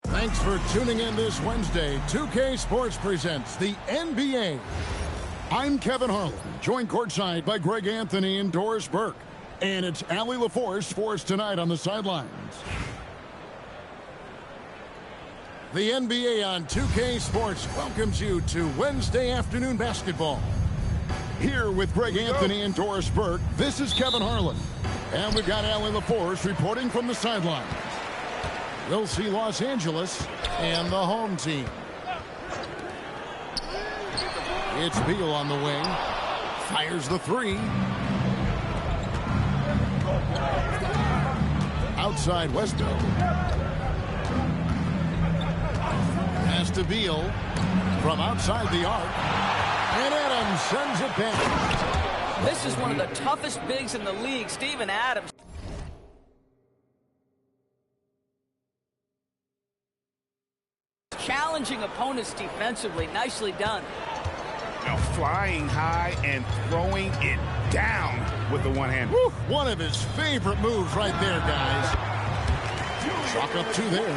Thanks for tuning in this Wednesday. 2K Sports presents the NBA. I'm Kevin Harlan, joined courtside by Greg Anthony and Doris Burke. And it's Allie LaForce for us tonight on the sidelines. The NBA on 2K Sports welcomes you to Wednesday afternoon basketball. Here with Greg Anthony and Doris Burke, this is Kevin Harlan. And we've got Allie LaForce reporting from the sidelines. We'll see Los Angeles and the home team. It's Beal on the wing. Fires the three. Outside Westbrook. Pass to Beal from outside the arc. And Adams sends it back. This is one of the toughest bigs in the league, Steven Adams. Challenging opponents defensively. Nicely done. Now flying high and throwing it down with the one hand. Woo, one of his favorite moves right there, guys. Chalk up two there.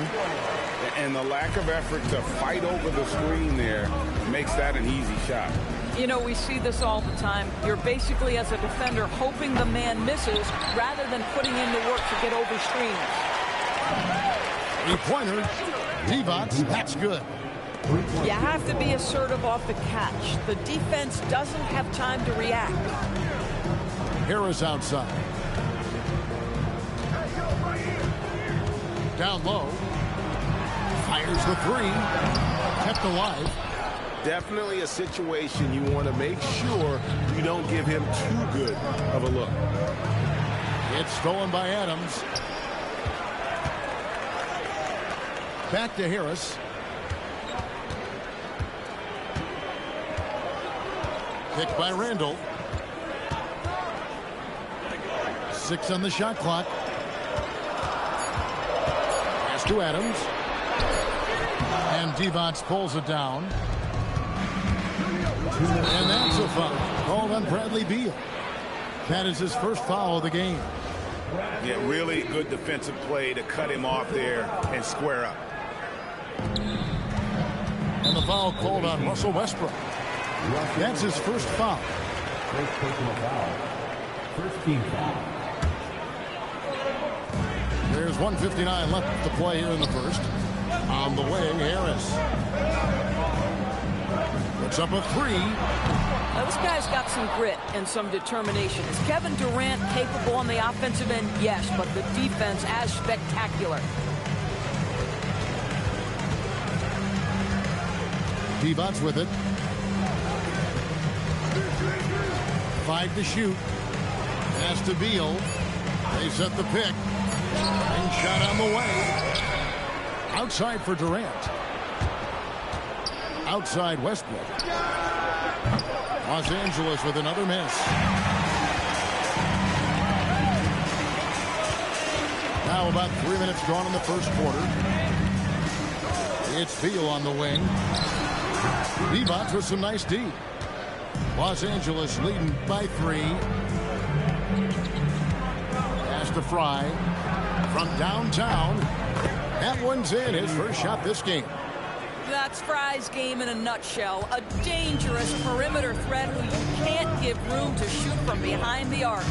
And the lack of effort to fight over the screen there makes that an easy shot. You know, we see this all the time. You're basically, as a defender, hoping the man misses rather than putting in the work to get over screens. Three-pointer. Divac, that's good. You have to be assertive off the catch. The defense doesn't have time to react. Harris outside. Down low. Fires the three. Kept alive. Definitely a situation you want to make sure you don't give him too good of a look. It's stolen by Adams. Back to Harris. Picked by Randall. 6 on the shot clock. Pass to Adams. And Divac pulls it down. And that's a foul called on Bradley Beal. That is his first foul of the game. Yeah, really good defensive play to cut him off there and square up. And the foul called on Russell Westbrook. That's his first foul. First personal foul. First team foul. There's 1:59 left to play here in the first. On the wing, Harris. Puts up a three. Now, this guy's got some grit and some determination. Is Kevin Durant capable on the offensive end? Yes, but the defense as spectacular. Divac with it. 5 to shoot. Pass to Beal. They set the pick. And shot on the way. Outside for Durant. Outside Westbrook. Los Angeles with another miss. Now about 3 minutes gone in the first quarter. It's Beal on the wing. Divac with some nice D. Los Angeles leading by 3. Pass to Fry from downtown. That one's in. His first shot this game. That's Fry's game in a nutshell. A dangerous perimeter threat who you can't give room to shoot from behind the arc.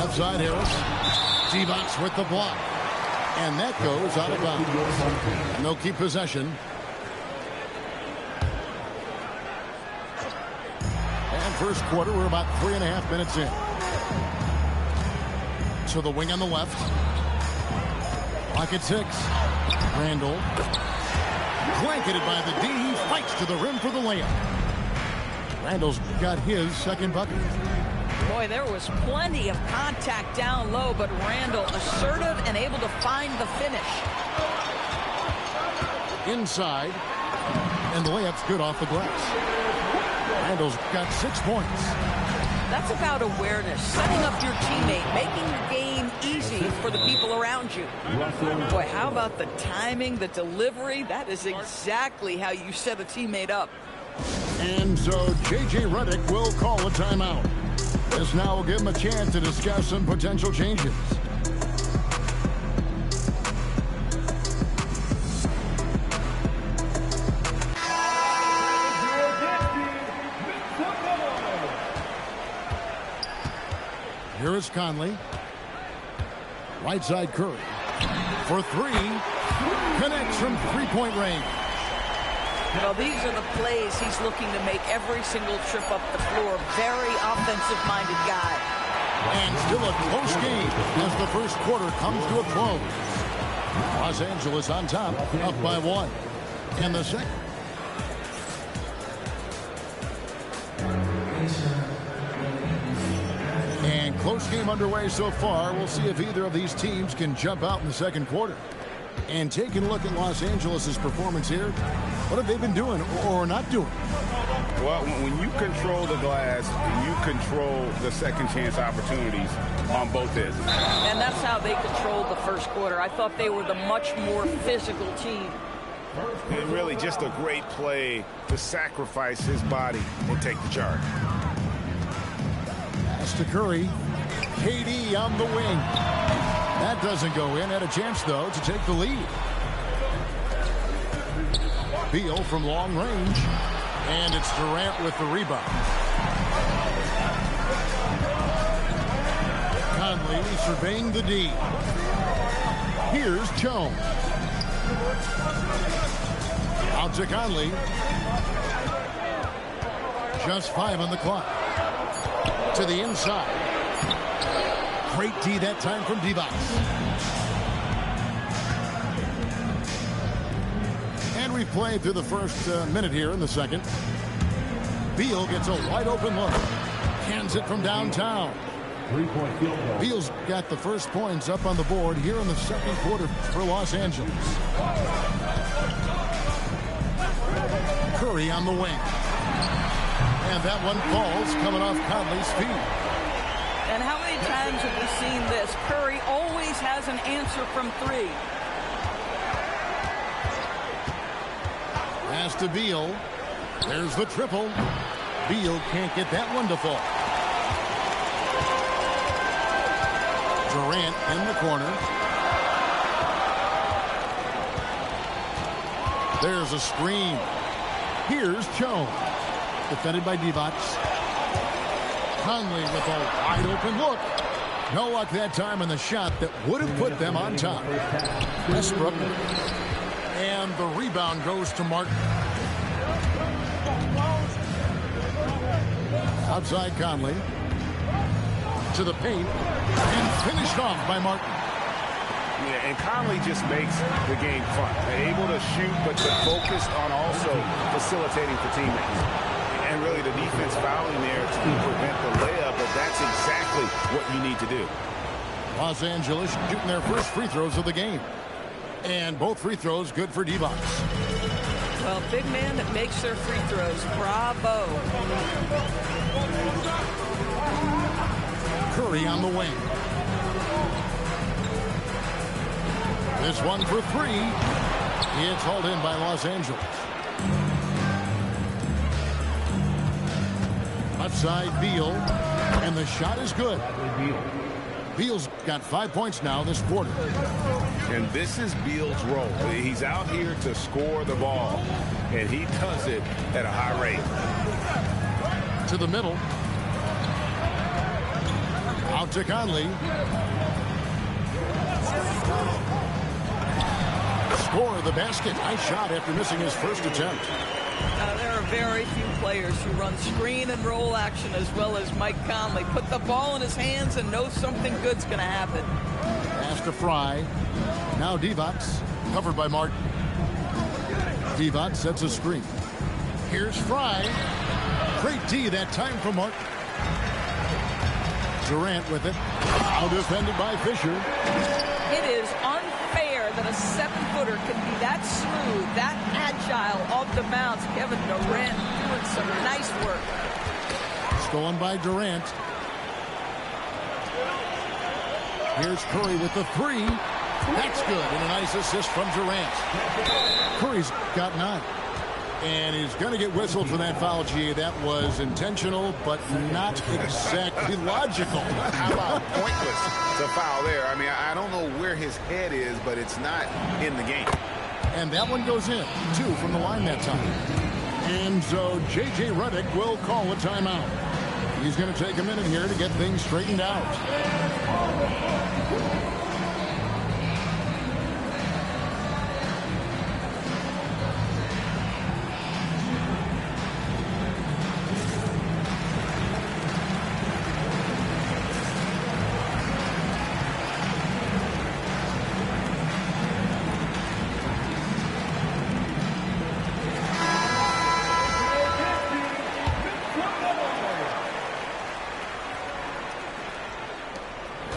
Left side Harris. Divac with the block. And that goes out of bounds. And they'll keep possession. And first quarter, we're about 3.5 minutes in. To the wing on the left. Clock at 6. Randall. Blanketed by the D. He fights to the rim for the layup. Randall's got his second bucket. Boy, there was plenty of contact down low, but Randall assertive and able to find the finish. Inside. And the layup's good off the glass. Randall's got 6 points. That's about awareness, setting up your teammate, making the game easy for the people around you. Boy, how about the timing, the delivery? That is exactly how you set a teammate up. And so J.J. Redick will call a timeout. This now will give him a chance to discuss some potential changes. Here is Conley. Right side Curry. For three. Connects from three-point range. Well, these are the plays he's looking to make every single trip up the floor. Very offensive-minded guy. And still a close game as the first quarter comes to a close. Los Angeles on top, up by one. In the second. And close game underway so far. We'll see if either of these teams can jump out in the second quarter. And taking a look at Los Angeles' performance here, what have they been doing or not doing? Well, when you control the glass, you control the second chance opportunities on both ends. And that's how they controlled the first quarter. I thought they were the much more physical team. And really just a great play to sacrifice his body and take the charge. Pass to Curry. KD on the wing. That doesn't go in. Had a chance, though, to take the lead. Beal from long range. And it's Durant with the rebound. Conley surveying the D. Here's Jones. Out to Conley. Just 5 on the clock. To the inside. Great D that time from Divac. And we've played through the first minute here in the second. Beal gets a wide open look. Cans it from downtown. Three-point field goal. Beal's got the first points up on the board here in the second quarter for Los Angeles. Curry on the wing. And that one falls coming off Conley's feet. And how many times have we seen this? Curry always has an answer from three. Pass to Beal. There's the triple. Beal can't get that one to fall. Durant in the corner. There's a screen. Here's Jones. Defended by Divac. Conley with a wide open look. No luck that time in the shot that would have put them on top. Westbrook. And the rebound goes to Martin. Outside Conley. To the paint. And finished off by Martin. Yeah, and Conley just makes the game fun. They're able to shoot, but focused on also facilitating for teammates. And really the defense fouling there to prevent the layup, but that's exactly what you need to do. Los Angeles shooting their first free throws of the game. And both free throws good for Divac. Well, big man that makes their free throws. Bravo. Curry on the wing. This one for three. It's hauled in by Los Angeles. Left side Beal. And the shot is good. Beal's got 5 points now this quarter. And this is Beal's role. He's out here to score the ball, and he does it at a high rate. To the middle. Out to Conley. Score the basket. Nice shot after missing his first attempt. There are very few players who run screen and roll action as well as Mike Conley. Put the ball in his hands and know something good's going to happen. Pass to Fry. Now Divac, covered by Martin. Divac sets a screen. Here's Fry. Great D that time from Martin. Durant with it. Now defended by Fisher. It is unfair that a 7-footer can be that smooth, that agile off the bounce. Kevin Durant doing some nice work. Stolen by Durant. Here's Curry with the three. That's good. And a nice assist from Durant. Curry's got 9. And he's going to get whistled for that foul, G. That was intentional, but not exactly logical. How about pointless to foul there? I mean, I don't know where his head is, but it's not in the game. And that one goes in. 2 from the line that time. And so J.J. Redick will call a timeout. He's going to take a minute here to get things straightened out.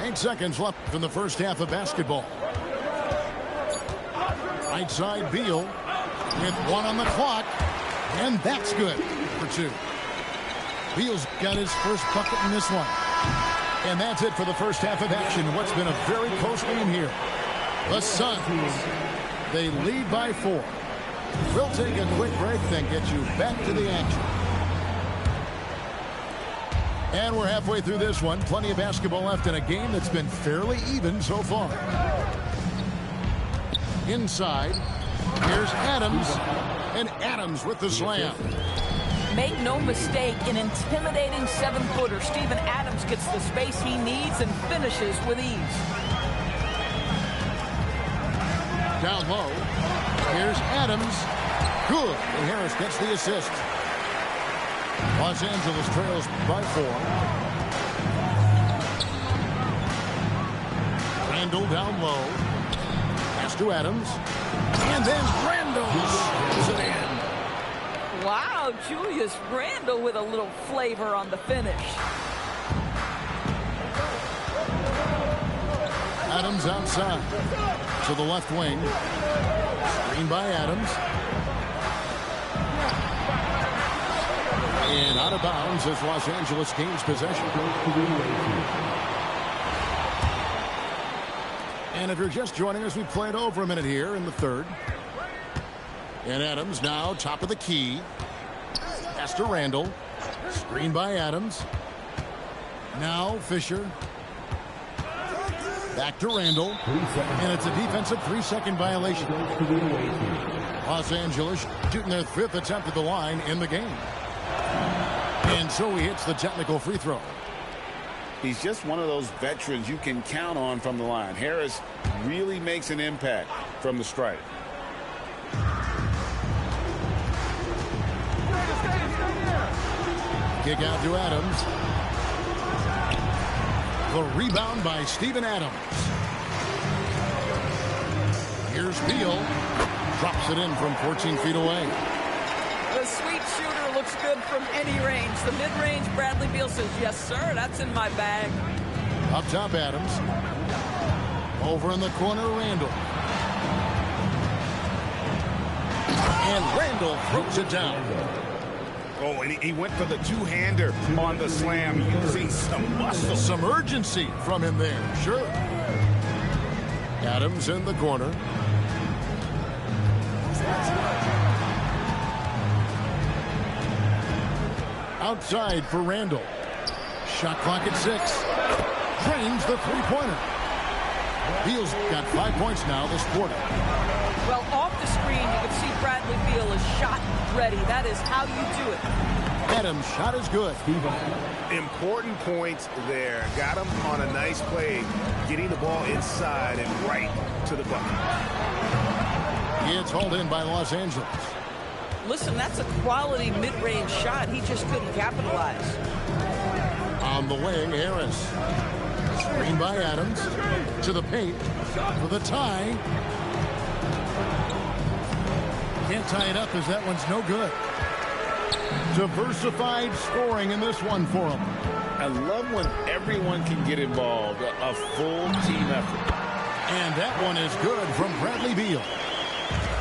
8 seconds left in the first half of basketball. Right side, Beal with 1 on the clock, and that's good for 2. Beal's got his first bucket in this one. And that's it for the first half of action. What's been a very close game here. The Suns, they lead by 4. We'll take a quick break, then get you back to the action. And we're halfway through this one. Plenty of basketball left in a game that's been fairly even so far. Inside, here's Adams. And Adams with the slam. Make no mistake, an intimidating 7-footer. Steven Adams gets the space he needs and finishes with ease. Down low, here's Adams. Good. And Harris gets the assist. Los Angeles trails by 4. Randall down low. Pass to Adams. And then Randall slams it in. Wow, Julius Randle with a little flavor on the finish. Adams outside to the left wing. Screen by Adams. And out of bounds as Los Angeles gains possession. And if you're just joining us, we played over a minute here in the third. And Adams now top of the key. Pass to Randall. Screen by Adams. Now Fisher. Back to Randall. And it's a defensive 3-second violation. Los Angeles shooting their 5th attempt at the line in the game. And so he hits the technical free throw. He's just one of those veterans you can count on from the line. Harris really makes an impact from the stripe. Kick out to Adams. The rebound by Steven Adams. Here's Beal. Drops it in from 14 feet away. The sweet shooter looks good from any range. The mid-range, Bradley Beal says, yes, sir, that's in my bag. Up top, Adams. Over in the corner, Randall. And Randall throws it down. Oh, and he went for the two-hander on the slam, using some muscle. Some urgency from him there, sure. Adams in the corner. Outside for Randall. Shot clock at 6. Drains the three-pointer. Beal's got 5 points now this quarter. Well, off the screen, you can see Bradley Beal is shot ready. That is how you do it. Adams' shot is good. Important points there. Got him on a nice play, getting the ball inside and right to the bucket. It's hauled in by Los Angeles. Listen, that's a quality mid-range shot. He just couldn't capitalize. On the wing, Harris. Screen by Adams. To the paint for the tie. Can't tie it up as that one's no good. Diversified scoring in this one for him. I love when everyone can get involved, a full team effort. And that one is good from Bradley Beal.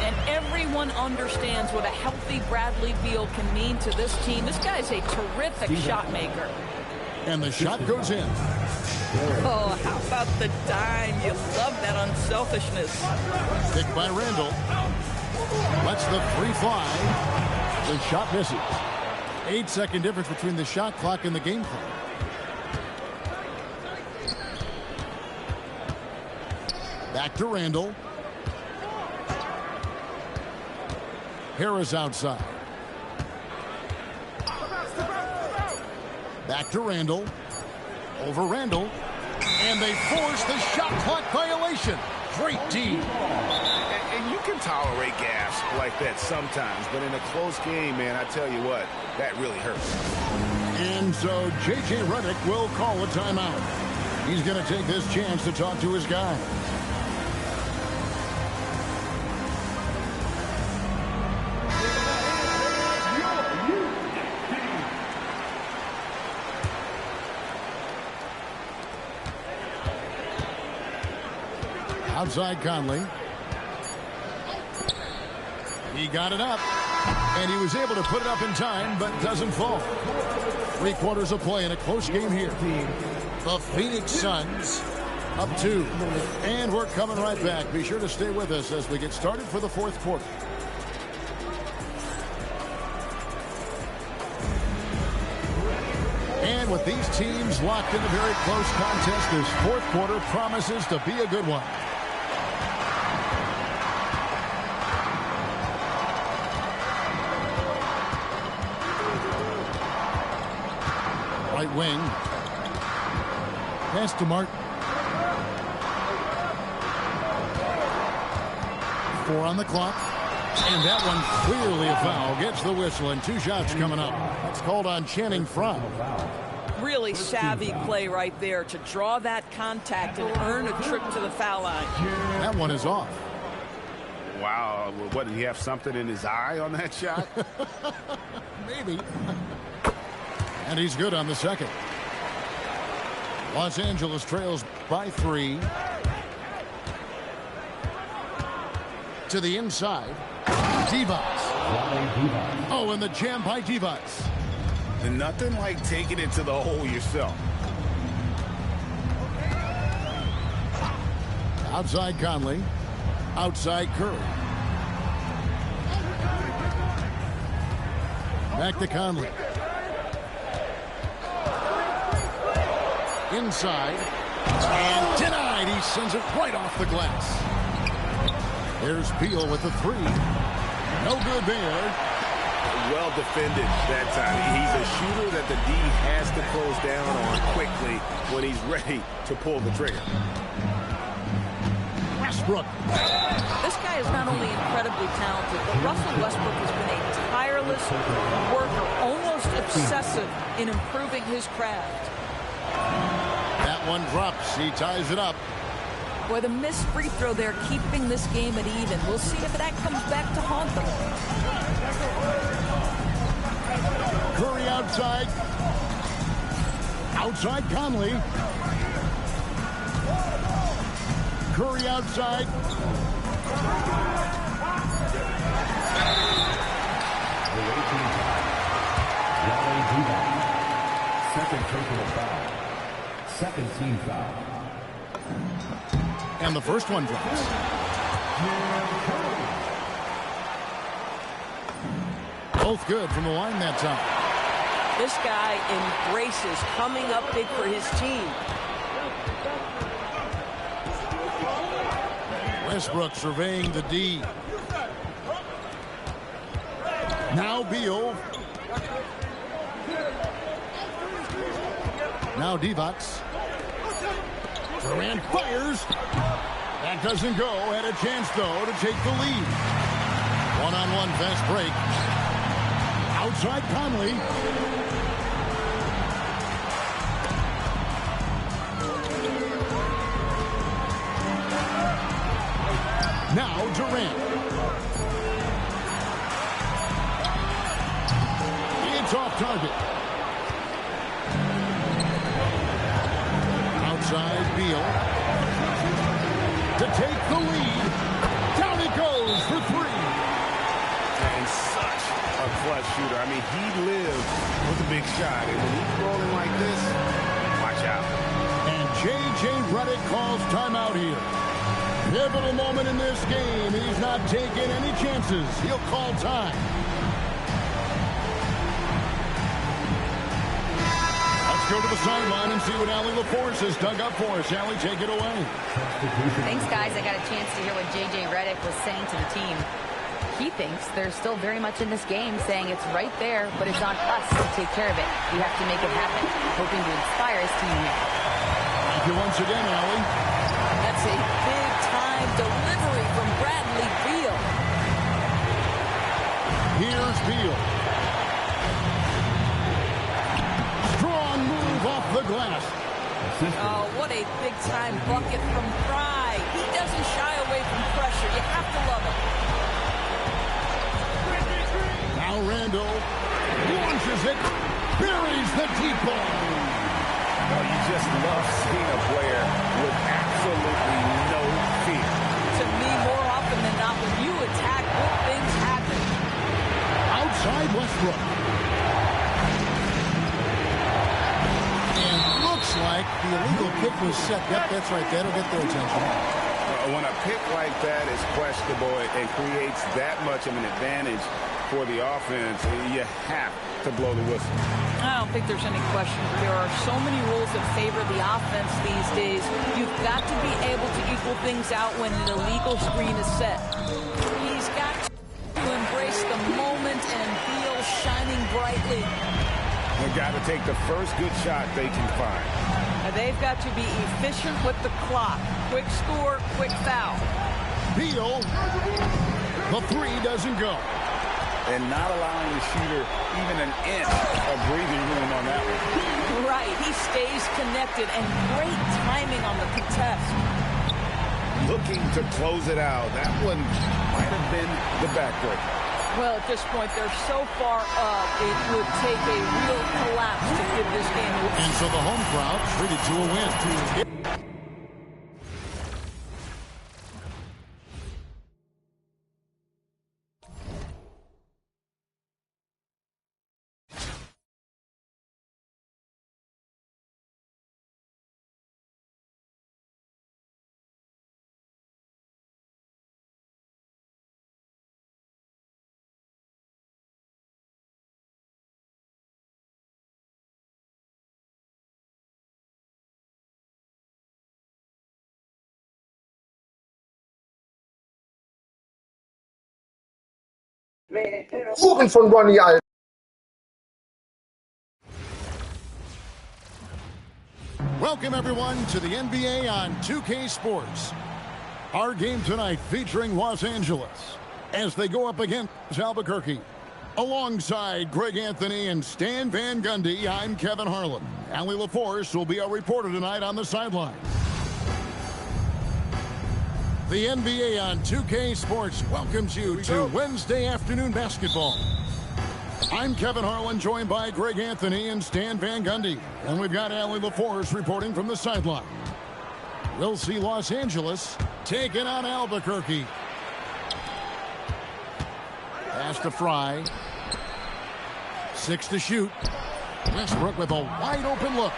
And every everyone understands what a healthy Bradley Beal can mean to this team. This guy's a terrific shot maker. And the shot goes in. Oh, how about the dime? You love that unselfishness. Picked by Randall. Lets the three fly. The shot misses. 8-second difference between the shot clock and the game clock. Back to Randall. Harris outside. Back to Randall. Over Randall. And they force the shot clock violation. Great D. And you can tolerate gas like that sometimes, but in a close game, man, I tell you what, that really hurts. And so J.J. Redick will call a timeout. He's going to take this chance to talk to his guy. Outside Conley. He got it up. And he was able to put it up in time, but doesn't fall. 3/4 of play in a close game here. The Phoenix Suns up 2. And we're coming right back. Be sure to stay with us as we get started for the 4th quarter. And with these teams locked in a very close contest, this 4th quarter promises to be a good one. Right wing. Pass to Martin. 4 on the clock. And that one clearly a foul. Gets the whistle and 2 shots coming up. That's called on Channing Frye. Really savvy play right there to draw that contact and earn a trip to the foul line. That one is off. Wow. What, did he have something in his eye on that shot? Maybe. And he's good on the second. Los Angeles trails by 3. To the inside. Divac. Oh, and the jam by Divac. And nothing like taking it to the hole yourself. Outside Conley. Outside Curry. Back to Conley. Inside. And denied. He sends it right off the glass. There's Beal with the 3. No good there. Well defended that time. He's a shooter that the D has to close down on quickly when he's ready to pull the trigger. Westbrook. This guy is not only incredibly talented, but Russell Westbrook has been a tireless worker, almost obsessive in improving his craft. That one drops. He ties it up. Boy, the missed free throw there, keeping this game at even. We'll see if that comes back to haunt them. Curry outside. Outside Conley. Curry outside. Second personal foul. Second team foul. And the first one drops. Both good from the line that time. This guy embraces coming up big for his team. Westbrook surveying the D. Now Beal. Now Divac. Durant fires. That doesn't go. Had a chance, though, to take the lead. One-on-one fast break. Outside Conley. Now Durant. It's off target. Outside Beal. To take the lead. Down it goes for 3. clutch shooter. I mean, he lives with a big shot. And when he's rolling like this, watch out. And J.J. Redick calls timeout here. Pivotal moment in this game. He's not taking any chances. He'll call time. Let's go to the sideline and see what Allie LaForce has dug up for us. Allie, take it away. Thanks, guys. I got a chance to hear what J.J. Redick was saying to the team. He thinks they're still very much in this game, saying it's right there, but it's on us to take care of it. We have to make it happen, hoping to inspire his team here. Thank you once again, Allie. That's a big-time delivery from Bradley Beal. Here's Beal. Strong move off the glass. Oh, what a big-time bucket from Fry. He doesn't shy away from pressure. You have to love him. Now Randall launches it, buries the deep ball. Oh, you just love seeing a player with absolutely no fear. To me, more often than not, when you attack, good things happen. Outside Westbrook. And looks like the illegal kick was set. Yep, that's right. That'll get their attention. When a pick like that is questionable and creates that much of an advantage for the offense, you have to blow the whistle. I don't think there's any question. There are so many rules that favor the offense these days. You've got to be able to equal things out when an illegal screen is set. He's got to embrace the moment, and Beal shining brightly. They've got to take the first good shot they can find. And they've got to be efficient with the clock. Quick score, quick foul. Beal, the three doesn't go. And not allowing the shooter even an inch of breathing room on that one. Right, he stays connected, and great timing on the contest. Looking to close it out. That one might have been the backbreaker. Well, at this point, they're so far up, it would take a real collapse to give this game away. And so the home crowd treated to a win. Suchen von Ronnie, Alter. Welcome, everyone, to the NBA on 2K Sports. Our game tonight featuring Los Angeles as they go up against Albuquerque. Alongside Greg Anthony and Stan Van Gundy, I'm Kevin Harlan. Allie LaForce will be our reporter tonight on the sideline. The NBA on 2K Sports welcomes you to Wednesday afternoon basketball. I'm Kevin Harlan, joined by Greg Anthony and Stan Van Gundy. And we've got Allie LaForce reporting from the sideline. We'll see Los Angeles taking on Albuquerque. Pass to Fry. 6 to shoot. Westbrook with a wide open look.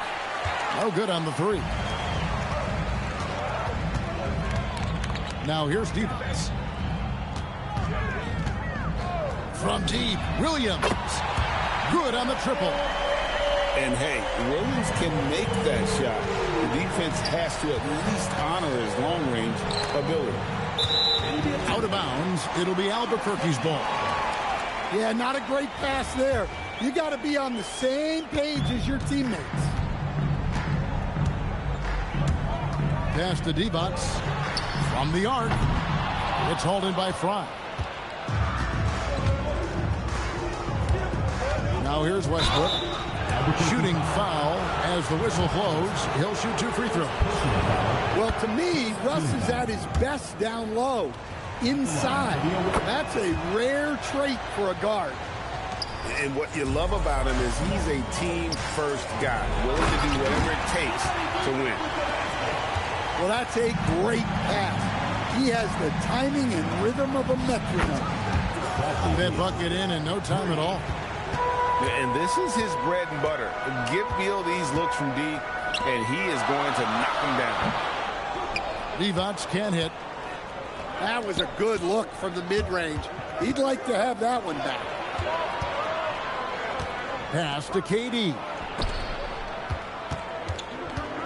No good on the three. Now here's defense. From deep, Williams. Good on the triple. And hey, Williams can make that shot. The defense has to at least honor his long-range ability. Out of bounds, it'll be Albuquerque's ball. Yeah, not a great pass there. You got to be on the same page as your teammates. Pass to D-Box. From the arc, it's hauled in by Fry. Now here's Westbrook. Shooting foul as the whistle blows. He'll shoot 2 free throws. Well, to me, Russ is at his best down low, inside. That's a rare trait for a guard. And what you love about him is he's a team-first guy, willing to do whatever it takes to win. Well, that's a great pass. He has the timing and rhythm of a metronome. That bucket in no time at all. And this is his bread and butter. Give Beal these looks from deep, and he is going to knock them down. Divac can't hit. That was a good look from the mid-range. He'd like to have that one back. Pass to KD.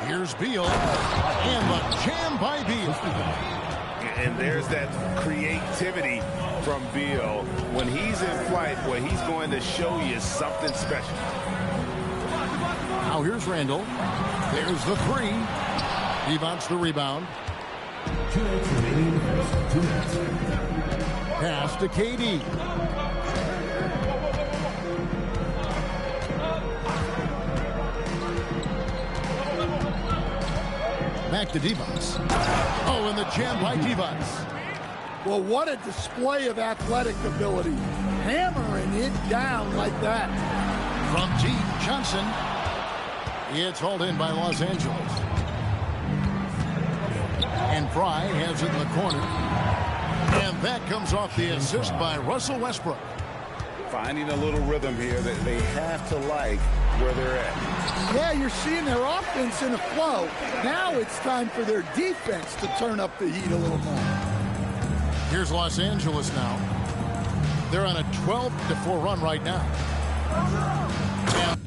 Here's Beal. And the jam by Beal. And there's that creativity from Beal. When he's in flight, well, he's going to show you something special. Now here's Randall. There's the three. Divac the rebound. 2 minutes remaining. 2 minutes. Pass to KD. Back to Divac. Oh, and the jam by Divac. Well, what a display of athletic ability. Hammering it down like that. From deep, Johnson. It's hauled in by Los Angeles. And Fry has it in the corner. And that comes off the assist by Russell Westbrook. Finding a little rhythm here that they have to like where they're at. Yeah, you're seeing their offense in a flow. Now it's time for their defense to turn up the heat a little more. Here's Los Angeles now. They're on a 12-4 run right now. And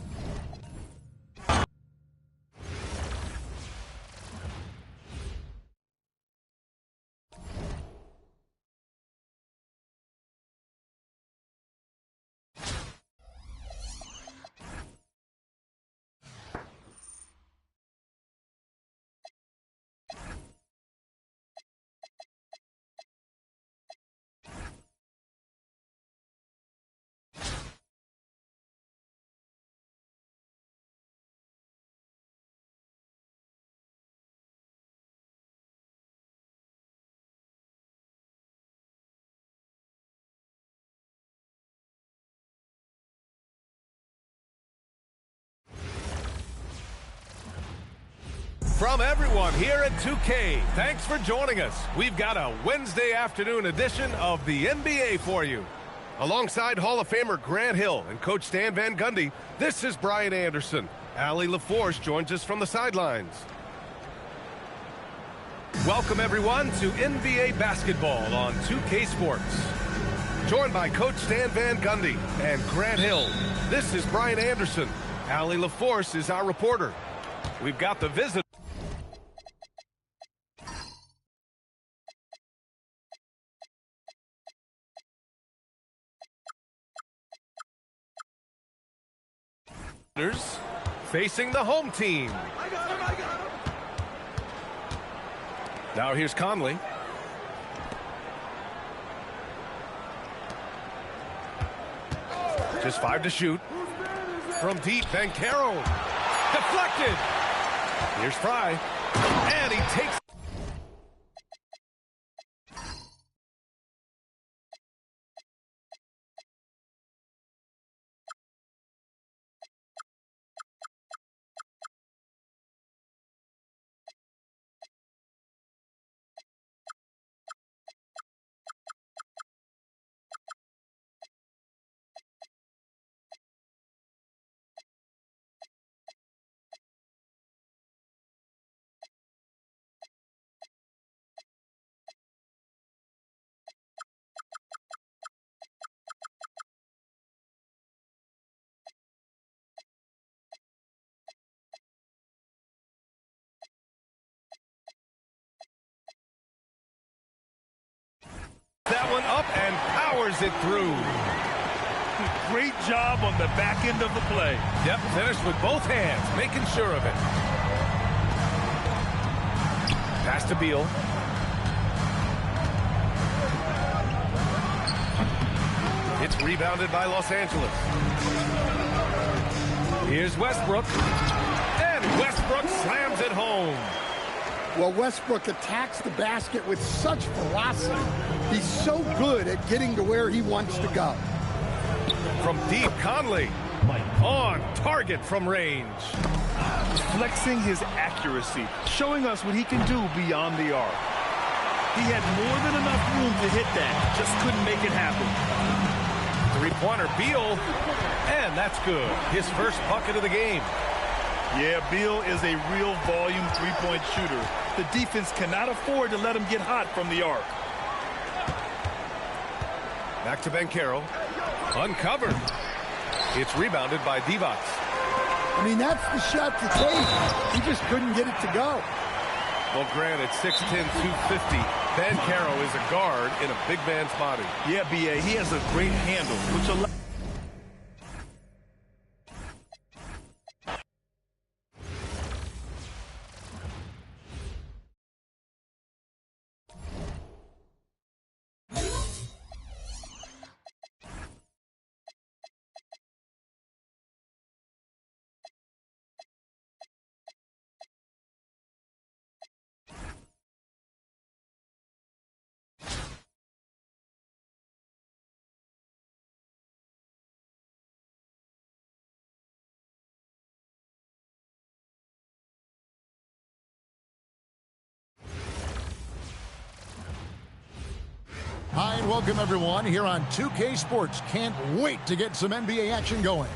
from everyone here at 2K, thanks for joining us. We've got a Wednesday afternoon edition of the NBA for you. Alongside Hall of Famer Grant Hill and Coach Stan Van Gundy, this is Brian Anderson. Allie LaForce joins us from the sidelines. Welcome everyone to NBA basketball on 2K Sports. Joined by Coach Stan Van Gundy and Grant Hill, this is Brian Anderson. Allie LaForce is our reporter. We've got the visit. Facing the home team. Now here's Conley. Just 5 to shoot. From deep, Van Caro. Deflected. Here's Fry. And he takes. That one up and powers it through. Great job on the back end of the play. Yep, finished with both hands, making sure of it. Pass to Beal. It's rebounded by Los Angeles. Here's Westbrook. And Westbrook slams it home. Well, Westbrook attacks the basket with such velocity. He's so good at getting to where he wants to go. From deep, Conley. On target from range. Flexing his accuracy, showing us what he can do beyond the arc. He had more than enough room to hit that. Just couldn't make it happen. Three-pointer, Beal. And that's good. His first bucket of the game. Yeah, Beal is a real volume three-point shooter. The defense cannot afford to let him get hot from the arc. Back to Banchero. Uncovered. It's rebounded by Divac. I mean, that's the shot to take. He just couldn't get it to go. Well, granted, 6'10", 250. Banchero is a guard in a big man's body. Yeah, B.A., he has a great handle, which allows... Hi, and welcome everyone here on 2K Sports. Can't wait to get some NBA action going.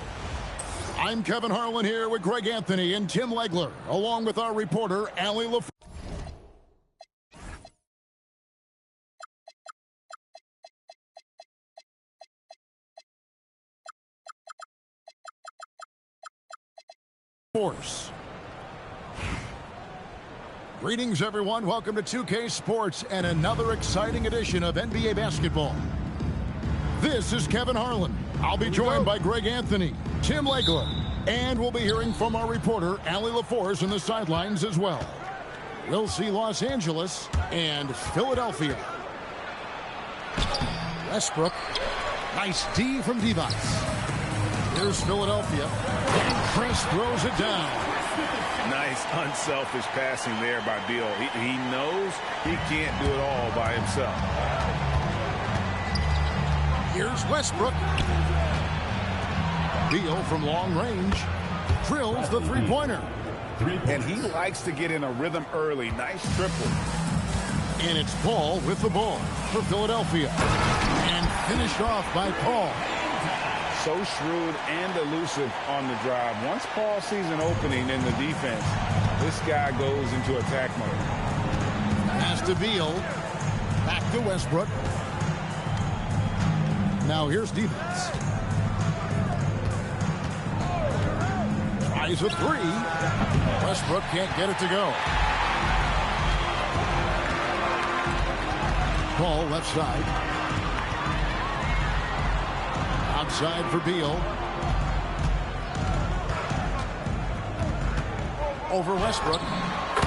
I'm Kevin Harlan here with Greg Anthony and Tim Legler, along with our reporter, Allie LaFleur. Greetings, everyone. Welcome to 2K Sports and another exciting edition of NBA basketball. This is Kevin Harlan. I'll be joined by Greg Anthony, Tim Legler, and we'll be hearing from our reporter, Allie LaForce, in the sidelines as well. We'll see Los Angeles and Philadelphia. Westbrook. Nice D from Divac. Here's Philadelphia. And Chris throws it down. Nice, unselfish passing there by Beal. He knows he can't do it all by himself. Here's Westbrook. Beal from long range drills the three-pointer. And he likes to get in a rhythm early. Nice triple. And it's Paul with the ball for Philadelphia. And finished off by Paul. So shrewd and elusive on the drive. Once Paul sees an opening in the defense, this guy goes into attack mode. Pass to Beal. Back to Westbrook. Now here's Divac. Tries a three. Westbrook can't get it to go. Paul left side. Outside for Beal. Over Westbrook.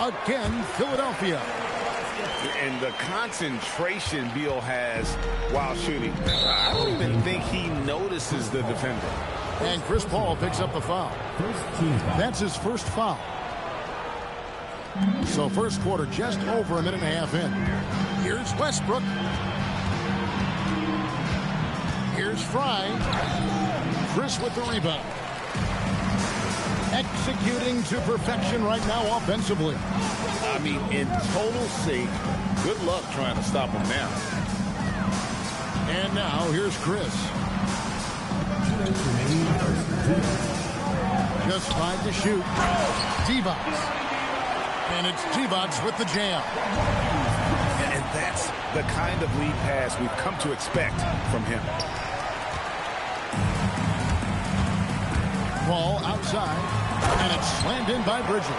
Again, Philadelphia. And the concentration Beal has while shooting. I don't even think he notices the defender. And Chris Paul picks up the foul. That's his first foul. So first quarter just over a minute and a half in. Here's Westbrook. Here's Fry. Chris with the rebound. Executing to perfection right now offensively. I mean, in total sync. Good luck trying to stop him now. And now here's Chris. Just 5 to shoot. Divac. And it's Divac with the jam. And that's the kind of lead pass we've come to expect from him. Ball outside. And it's slammed in by Bridges.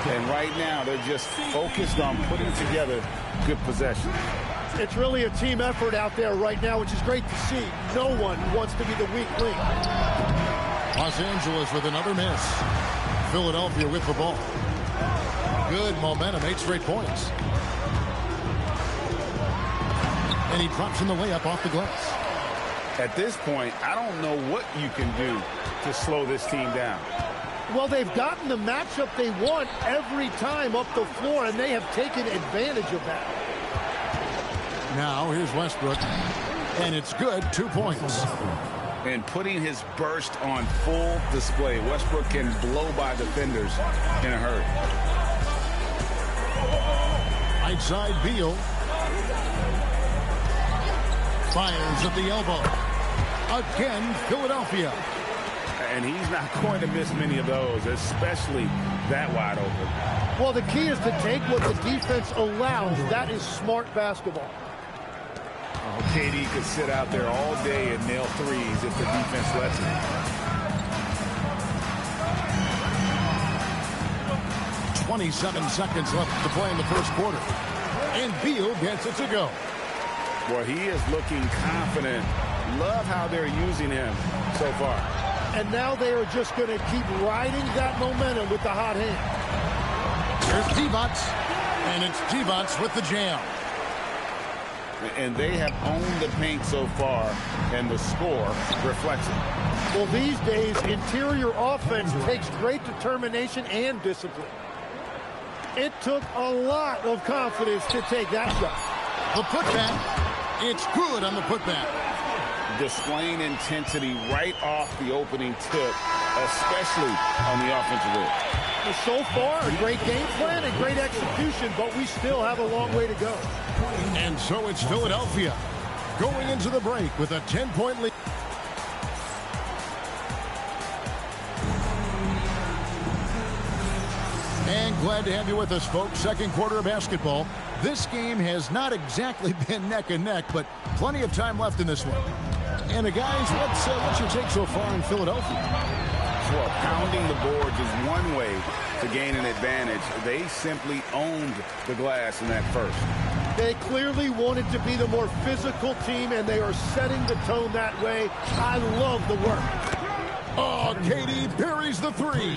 And right now, they're just focused on putting together good possession. It's really a team effort out there right now, which is great to see. No one wants to be the weak link. Los Angeles with another miss. Philadelphia with the ball. Good momentum, 8 straight points. And he drops in the layup off the glass. At this point, I don't know what you can do to slow this team down. Well, they've gotten the matchup they want every time up the floor, and they have taken advantage of that. Now, here's Westbrook. And it's good, 2 points. And putting his burst on full display. Westbrook can blow by defenders in a hurry. Right side, Beal. Fires at the elbow. Again, Philadelphia. And he's not going to miss many of those, especially that wide open. Well, the key is to take what the defense allows. That is smart basketball. Oh, KD could sit out there all day and nail threes if the defense lets him. 27 seconds left to play in the first quarter. And Beal gets it to go. Boy, he is looking confident. Love how they're using him so far. And now they are just going to keep riding that momentum with the hot hand. Here's T-Bots. And it's T-Bots with the jam. And they have owned the paint so far, and the score reflects it. Well, these days, interior offense takes great determination and discipline. It took a lot of confidence to take that shot. The putback. It's good on the putback. Displaying intensity right off the opening tip, especially on the offensive end. So far, a great game plan and great execution, but we still have a long way to go. And so it's Philadelphia going into the break with a 10-point lead. And glad to have you with us, folks. Second quarter of basketball. This game has not exactly been neck and neck, but plenty of time left in this one. And guys, what's your take so far in Philadelphia? Well, pounding the boards is one way to gain an advantage. They simply owned the glass in that first. They clearly wanted to be the more physical team, and they are setting the tone that way. I love the work. Oh, KD buries the three.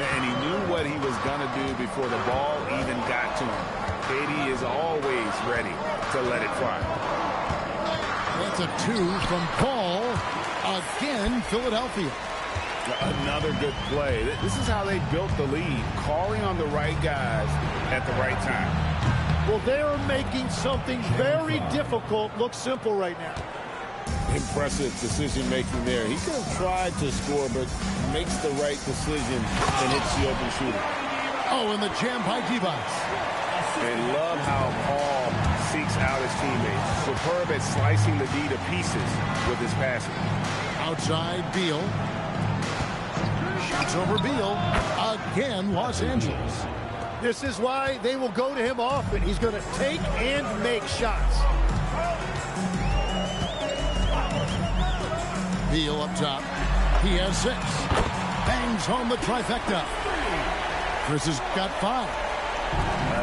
And he knew what he was going to do before the ball even got to him. KD is always ready to let it fly. That's a two from Paul. Again, Philadelphia. Another good play. This is how they built the lead, calling on the right guys at the right time. Well, they are making something very difficult look simple right now. Impressive decision-making there. He could have tried to score, but makes the right decision and hits the open shooter. Oh, and the jam by T-Bots. And love how Paul seeks out his teammates. Superb at slicing the D to pieces with his passing. Outside, Beal. Shoots over Beal. Again, Los Angeles. This is why they will go to him often. He's going to take and make shots. Beal up top. He has 6. Bangs home the trifecta. Chris has got 5.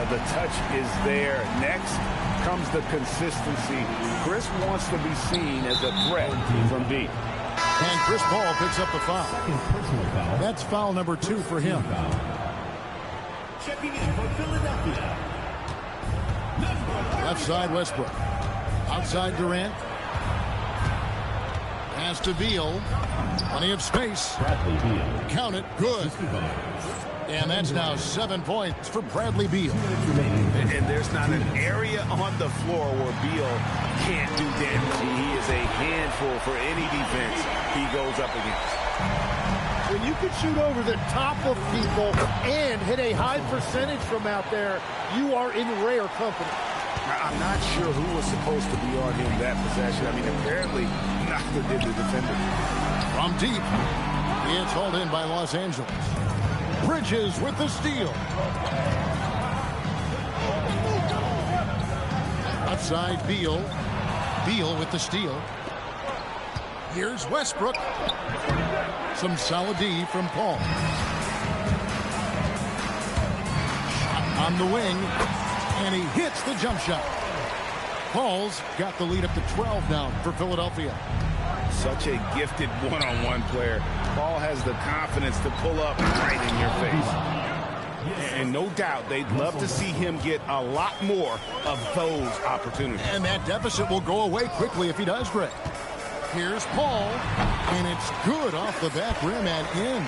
The touch is there. Next comes the consistency. Chris wants to be seen as a threat from deep. And Chris Paul picks up the foul. That's foul number 2 for him. Checking in for Philadelphia. Left side, Westbrook. Outside, Durant. Pass to Beal. Plenty of space. Count it. Good. And that's now 7 points for Bradley Beal. And there's not an area on the floor where Beal can't do damage. He is a handful for any defense he goes up against. When you can shoot over the top of people and hit a high percentage from out there, you are in rare company. I'm not sure who was supposed to be on him that possession. I mean, apparently neither did the defender. From deep, it's hauled in by Los Angeles. Bridges with the steal. Outside, Beal. Beal with the steal. Here's Westbrook. Some solid D from Paul. Shot on the wing. And he hits the jump shot. Paul's got the lead up to 12 now for Philadelphia. Such a gifted one-on-one player. Paul has the confidence to pull up right in your face. And no doubt they'd love to see him get a lot more of those opportunities. And that deficit will go away quickly if he does, Greg. Here's Paul, and it's good off the back rim and in.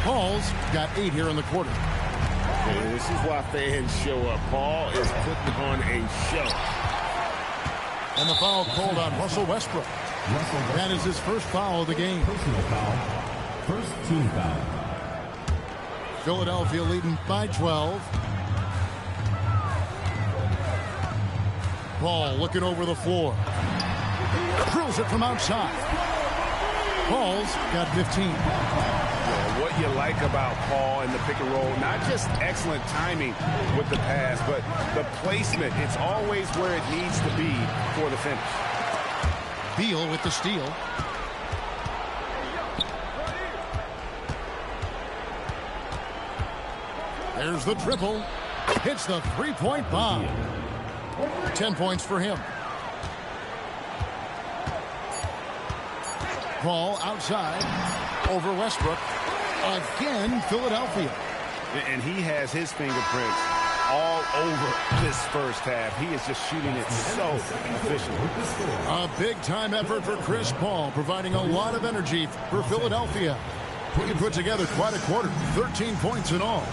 Paul's got 8 here in the quarter. And this is why fans show up. Paul is putting on a show. And the foul called on Russell Westbrook. That is his first foul of the game. Personal foul. First team foul. Philadelphia leading by 12. Ball looking over the floor. Drills it from outside. Paul's got 15. Well, what you like about Paul in the pick and roll, not just excellent timing with the pass, but the placement. It's always where it needs to be for the finish. Beal with the steal. There's the triple. Hits the three-point bomb. 10 points for him. Ball outside. Over Westbrook. Again, Philadelphia. And he has his fingerprints all over this first half. He is just shooting it so efficiently. A big-time effort for Chris Paul, providing a lot of energy for Philadelphia. He put together quite a quarter, 13 points in all.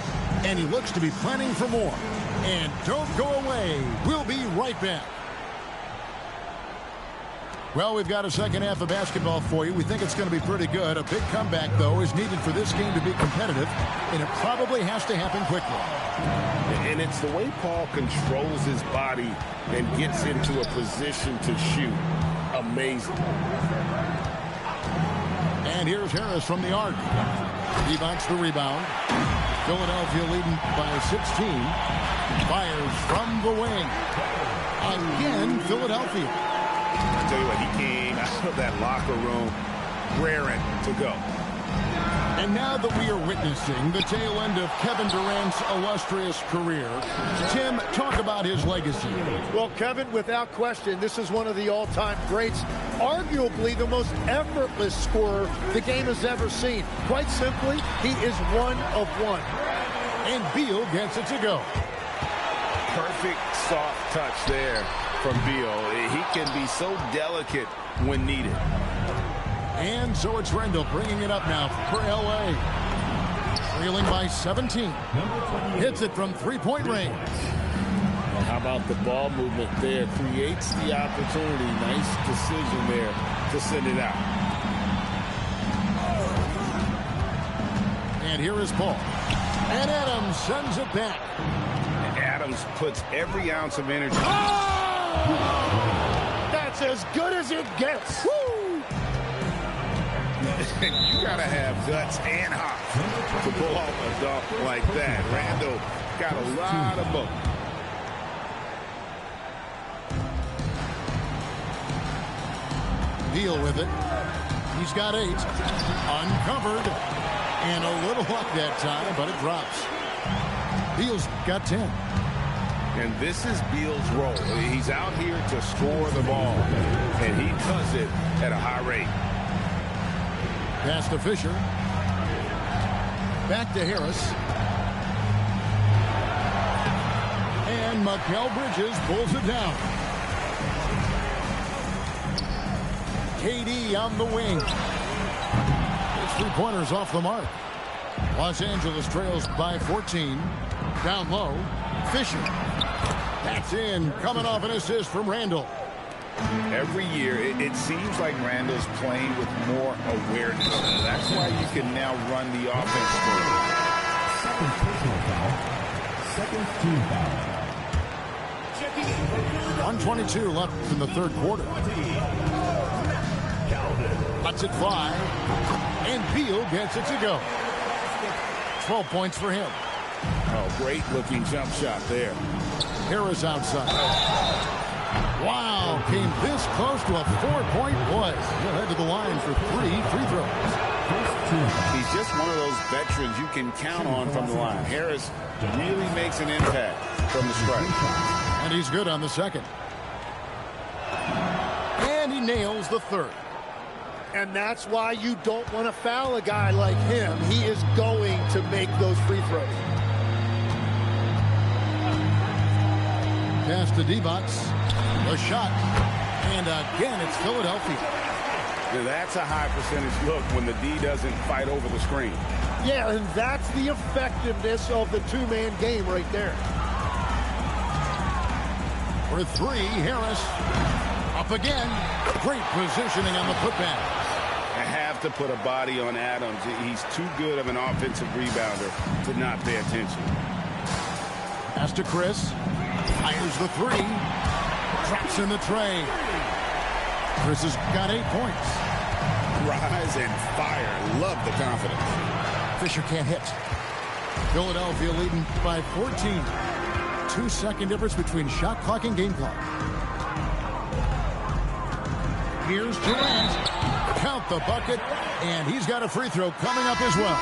And he looks to be planning for more. And don't go away. We'll be right back. Well, we've got a second half of basketball for you. We think it's going to be pretty good. A big comeback, though, is needed for this game to be competitive, and it probably has to happen quickly. And it's the way Paul controls his body and gets into a position to shoot. Amazing. And here's Harris from the arc. He backs the rebound. Philadelphia leading by 16. Fires from the wing. Again, Philadelphia. I tell you what, he came out of that locker room raring to go. And now that we are witnessing the tail end of Kevin Durant's illustrious career, Tim, talk about his legacy. Well, Kevin, without question, this is one of the all-time greats, arguably the most effortless scorer the game has ever seen. Quite simply, he is one of one. And Beal gets it to go. Perfect soft touch there from Beal. He can be so delicate when needed. And so it's Randall bringing it up now for L.A. Trailing by 17. Hits it from three-point range. Well, how about the ball movement there? Creates the opportunity. Nice decision there to send it out. And here is Paul. And Adams sends it back. Adams puts every ounce of energy. Oh! That's as good as it gets. Woo! You got to have guts and hops to pull off a dunk like that. Randall got a lot of both. Deal with it. He's got 8. Uncovered. And a little luck that time, but it drops. Beal's got 10. And this is Beal's role. He's out here to score the ball. And he does it at a high rate. Pass to Fisher. Back to Harris. And Mikal Bridges pulls it down. KD on the wing. His three-pointers off the mark. Los Angeles trails by 14. Down low. Fisher. That's in. Coming off an assist from Randall. Every year, it seems like Randall's playing with more awareness. That's why you can now run the offense for him. Second personal foul. Second team foul. 122 left in the third quarter. Lets it fly. And Beal gets it to go. 12 points for him. Oh, great looking jump shot there. Harris outside. Wow, came this close to a 4-point play. He'll head to the line for 3 free throws. He's just one of those veterans you can count on from the line. Harris really makes an impact from the stripe. And he's good on the second. And he nails the third. And that's why you don't want to foul a guy like him. He is going to make those free throws. Pass to D-Box. A shot. And again, it's Philadelphia. Yeah, that's a high percentage look when the D doesn't fight over the screen. Yeah, and that's the effectiveness of the two-man game right there. For 3, Harris. Up again. Great positioning on the putback. I have to put a body on Adams. He's too good of an offensive rebounder to not pay attention. Pass to Chris. Fires the 3. Drops in the tray. Chris has got 8 points. Rise and fire. Love the confidence. Fisher can't hit. Philadelphia leading by 14. 2-second difference between shot clock and game clock. Here's Durant. Count the bucket, and he's got a free throw coming up as well.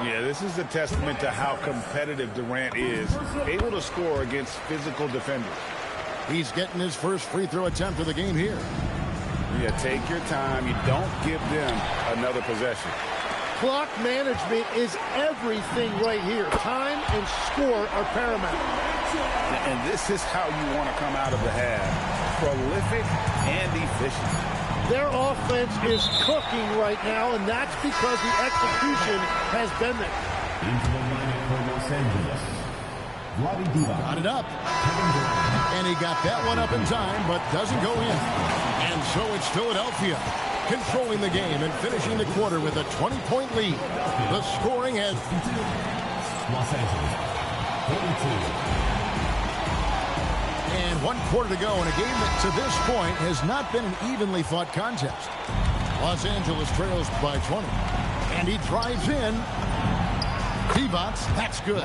Yeah, this is a testament to how competitive Durant is, able to score against physical defenders. He's getting his first free throw attempt of the game here. Yeah, take your time. You don't give them another possession. Clock management is everything right here. Time and score are paramount. And this is how you want to come out of the half. Prolific and efficient. Their offense is cooking right now, and that's because the execution has been there. Into the lineup for Los Angeles. Got it up. And he got that one up in time, but doesn't go in. And so it's Philadelphia controlling the game and finishing the quarter with a 20-point lead. The scoring has Los Angeles, 42. And 1 quarter to go in a game that to this point has not been an evenly fought contest. Los Angeles trails by 20. And he drives in. Divac, that's good.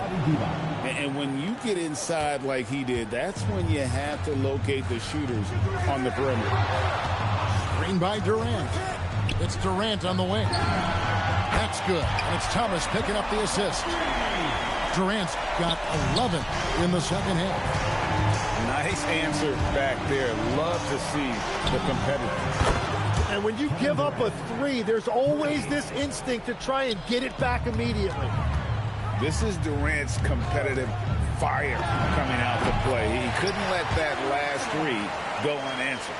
And when you get inside like he did, that's when you have to locate the shooters on the perimeter. Screen by Durant. It's Durant on the wing. That's good. And it's Thomas picking up the assist. Durant's got 11 in the second half. Nice answer back there. Love to see the competitive. And when you give up a three, there's always this instinct to try and get it back immediately. This is Durant's competitive fire coming out to play. He couldn't let that last three go unanswered.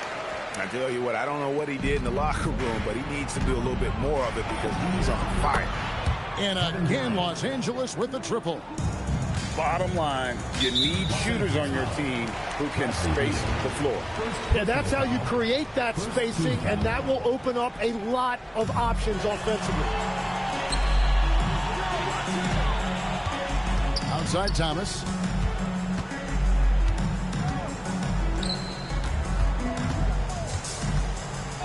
I tell you what, I don't know what he did in the locker room, but he needs to do a little bit more of it because he's on fire. And again, Los Angeles with the triple. Bottom line, you need shooters on your team who can space the floor. Yeah, that's how you create that spacing, and that will open up a lot of options offensively. Outside Thomas.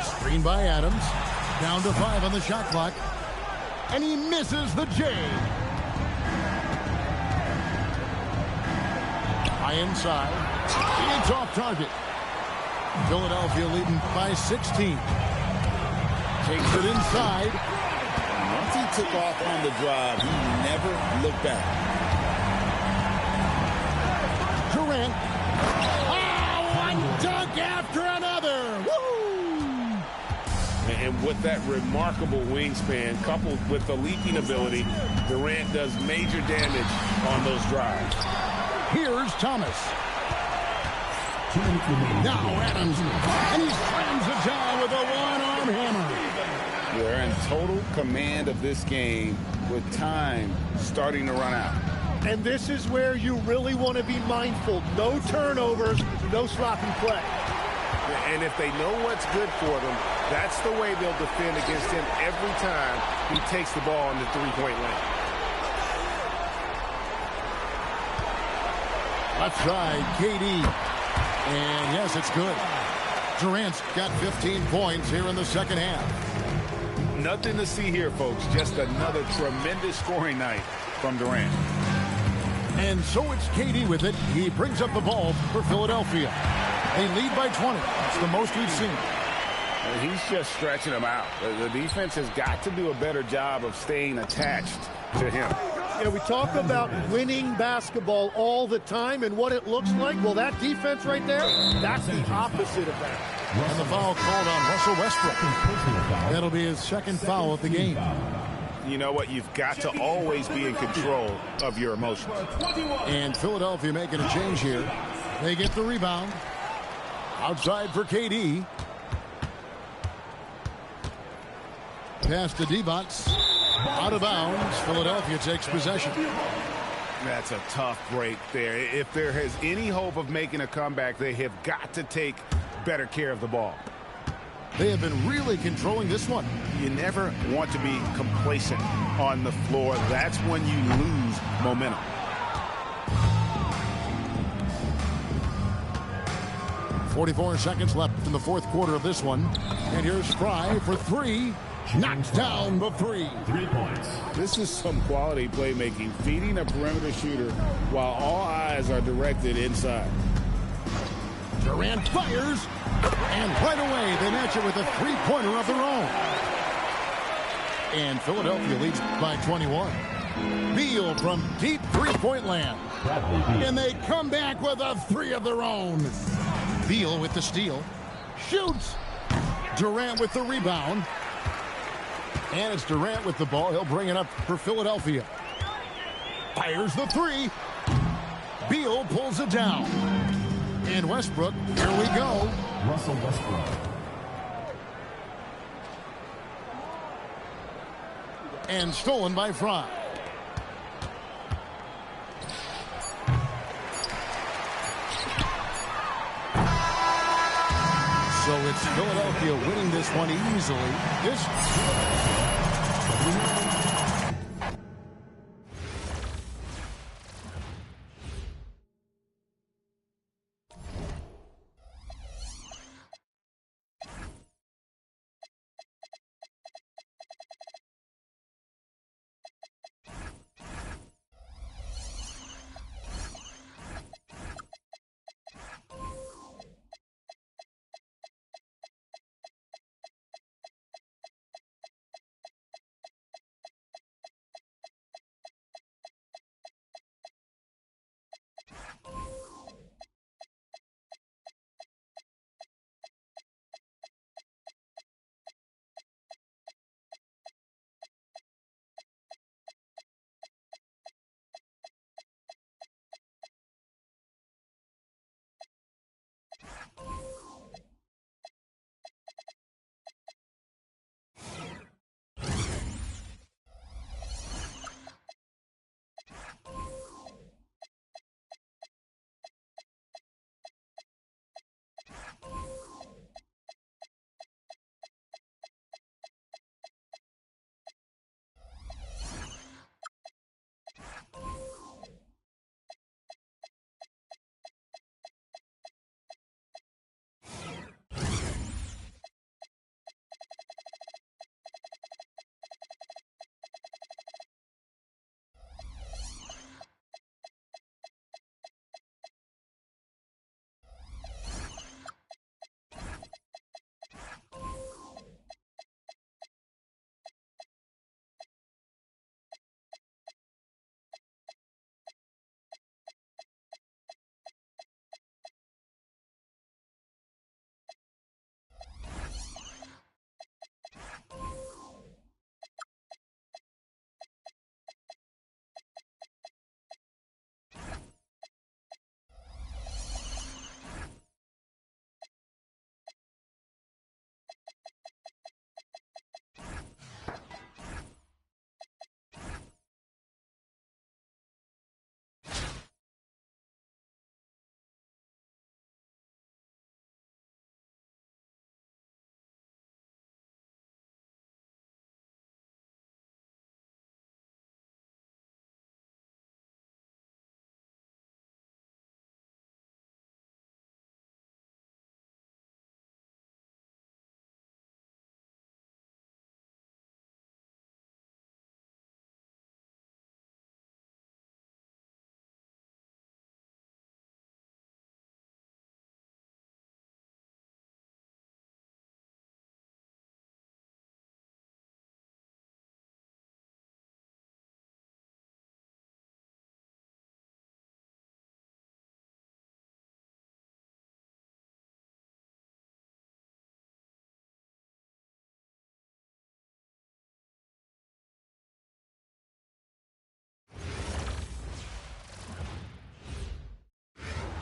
Screen by Adams. Down to 5 on the shot clock. And he misses the J. High inside. It's off target. Philadelphia leading by 16. Takes it inside. Once he took off on the drive, he never looked back. Durant. Oh, one dunk after another. Woo! And with that remarkable wingspan, coupled with the leaping ability, Durant does major damage on those drives. Here's Thomas. Now Adams. And he slams it down with a one-arm hammer. They're in total command of this game with time starting to run out. And this is where you really want to be mindful. No turnovers, no sloppy play. And if they know what's good for them, that's the way they'll defend against him every time he takes the ball in the three-point lane. Left side, KD. And yes, it's good. Durant's got 15 points here in the second half. Nothing to see here, folks. Just another tremendous scoring night from Durant. And so it's KD with it. He brings up the ball for Philadelphia. They lead by 20. That's the most we've seen. And he's just stretching them out. The defense has got to do a better job of staying attached to him. You know, we talk about winning basketball all the time and what it looks like. Well, that defense right there, that's the opposite of that. And the foul called on Russell Westbrook. That'll be his second foul of the game. You know what? You've got to always be in control of your emotions. And Philadelphia making a change here. They get the rebound. Outside for KD. Pass to Divac. Out of bounds. Philadelphia takes possession. That's a tough break there. If there is any hope of making a comeback, they have got to take better care of the ball. They have been really controlling this one. You never want to be complacent on the floor. That's when you lose momentum. 44 seconds left in the fourth quarter of this one. And here's Fry for three. Knocks down the three. 3 points. This is some quality playmaking, feeding a perimeter shooter while all eyes are directed inside. Durant fires, and right away they match it with a three-pointer of their own. And Philadelphia leads by 21. Beal from deep three-point land. And they come back with a three of their own. Beal with the steal. Shoots. Durant with the rebound. And it's Durant with the ball. He'll bring it up for Philadelphia. Fires the three. Beal pulls it down. And Westbrook, here we go. Russell Westbrook. And stolen by Fry. So it's Philadelphia winning this one easily.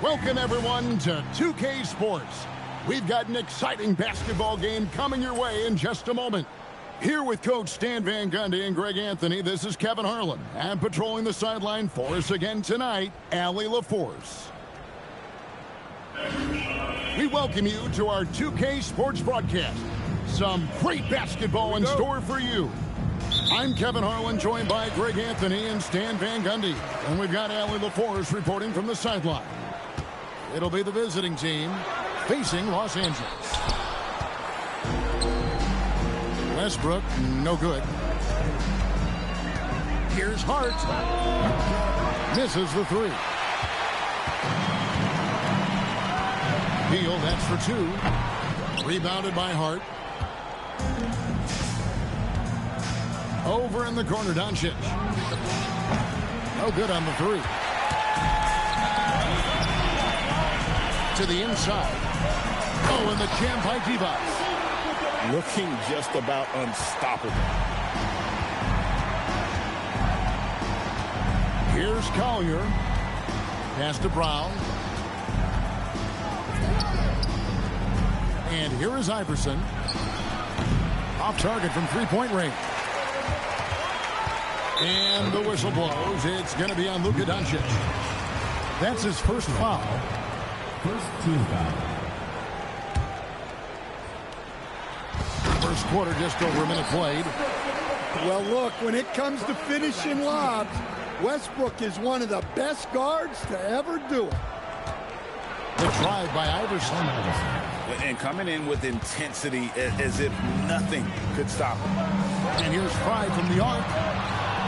Welcome, everyone, to 2K Sports. We've got an exciting basketball game coming your way in just a moment. Here with Coach Stan Van Gundy and Greg Anthony, this is Kevin Harlan. And patrolling the sideline for us again tonight, Allie LaForce. We welcome you to our 2K Sports broadcast. Some great basketball in store for you. I'm Kevin Harlan, joined by Greg Anthony and Stan Van Gundy. And we've got Allie LaForce reporting from the sideline. It'll be the visiting team. facing Los Angeles. Westbrook, no good. Here's Hart. Misses the three. Beal, that's for two. Rebounded by Hart. Over in the corner, Doncic. No good on the three. To the inside. Oh, and the jam by Divac. Looking just about unstoppable. Here's Collier. Pass to Brown. And here is Iverson. Off target from three-point range. And the whistle blows. It's going to be on Luka Doncic. That's his first foul. First team foul. First quarter, just over a minute played. Well, look, when it comes to finishing lobs, Westbrook is one of the best guards to ever do it. The drive by Iverson. And coming in with intensity as if nothing could stop him. And here's Frye from the arc.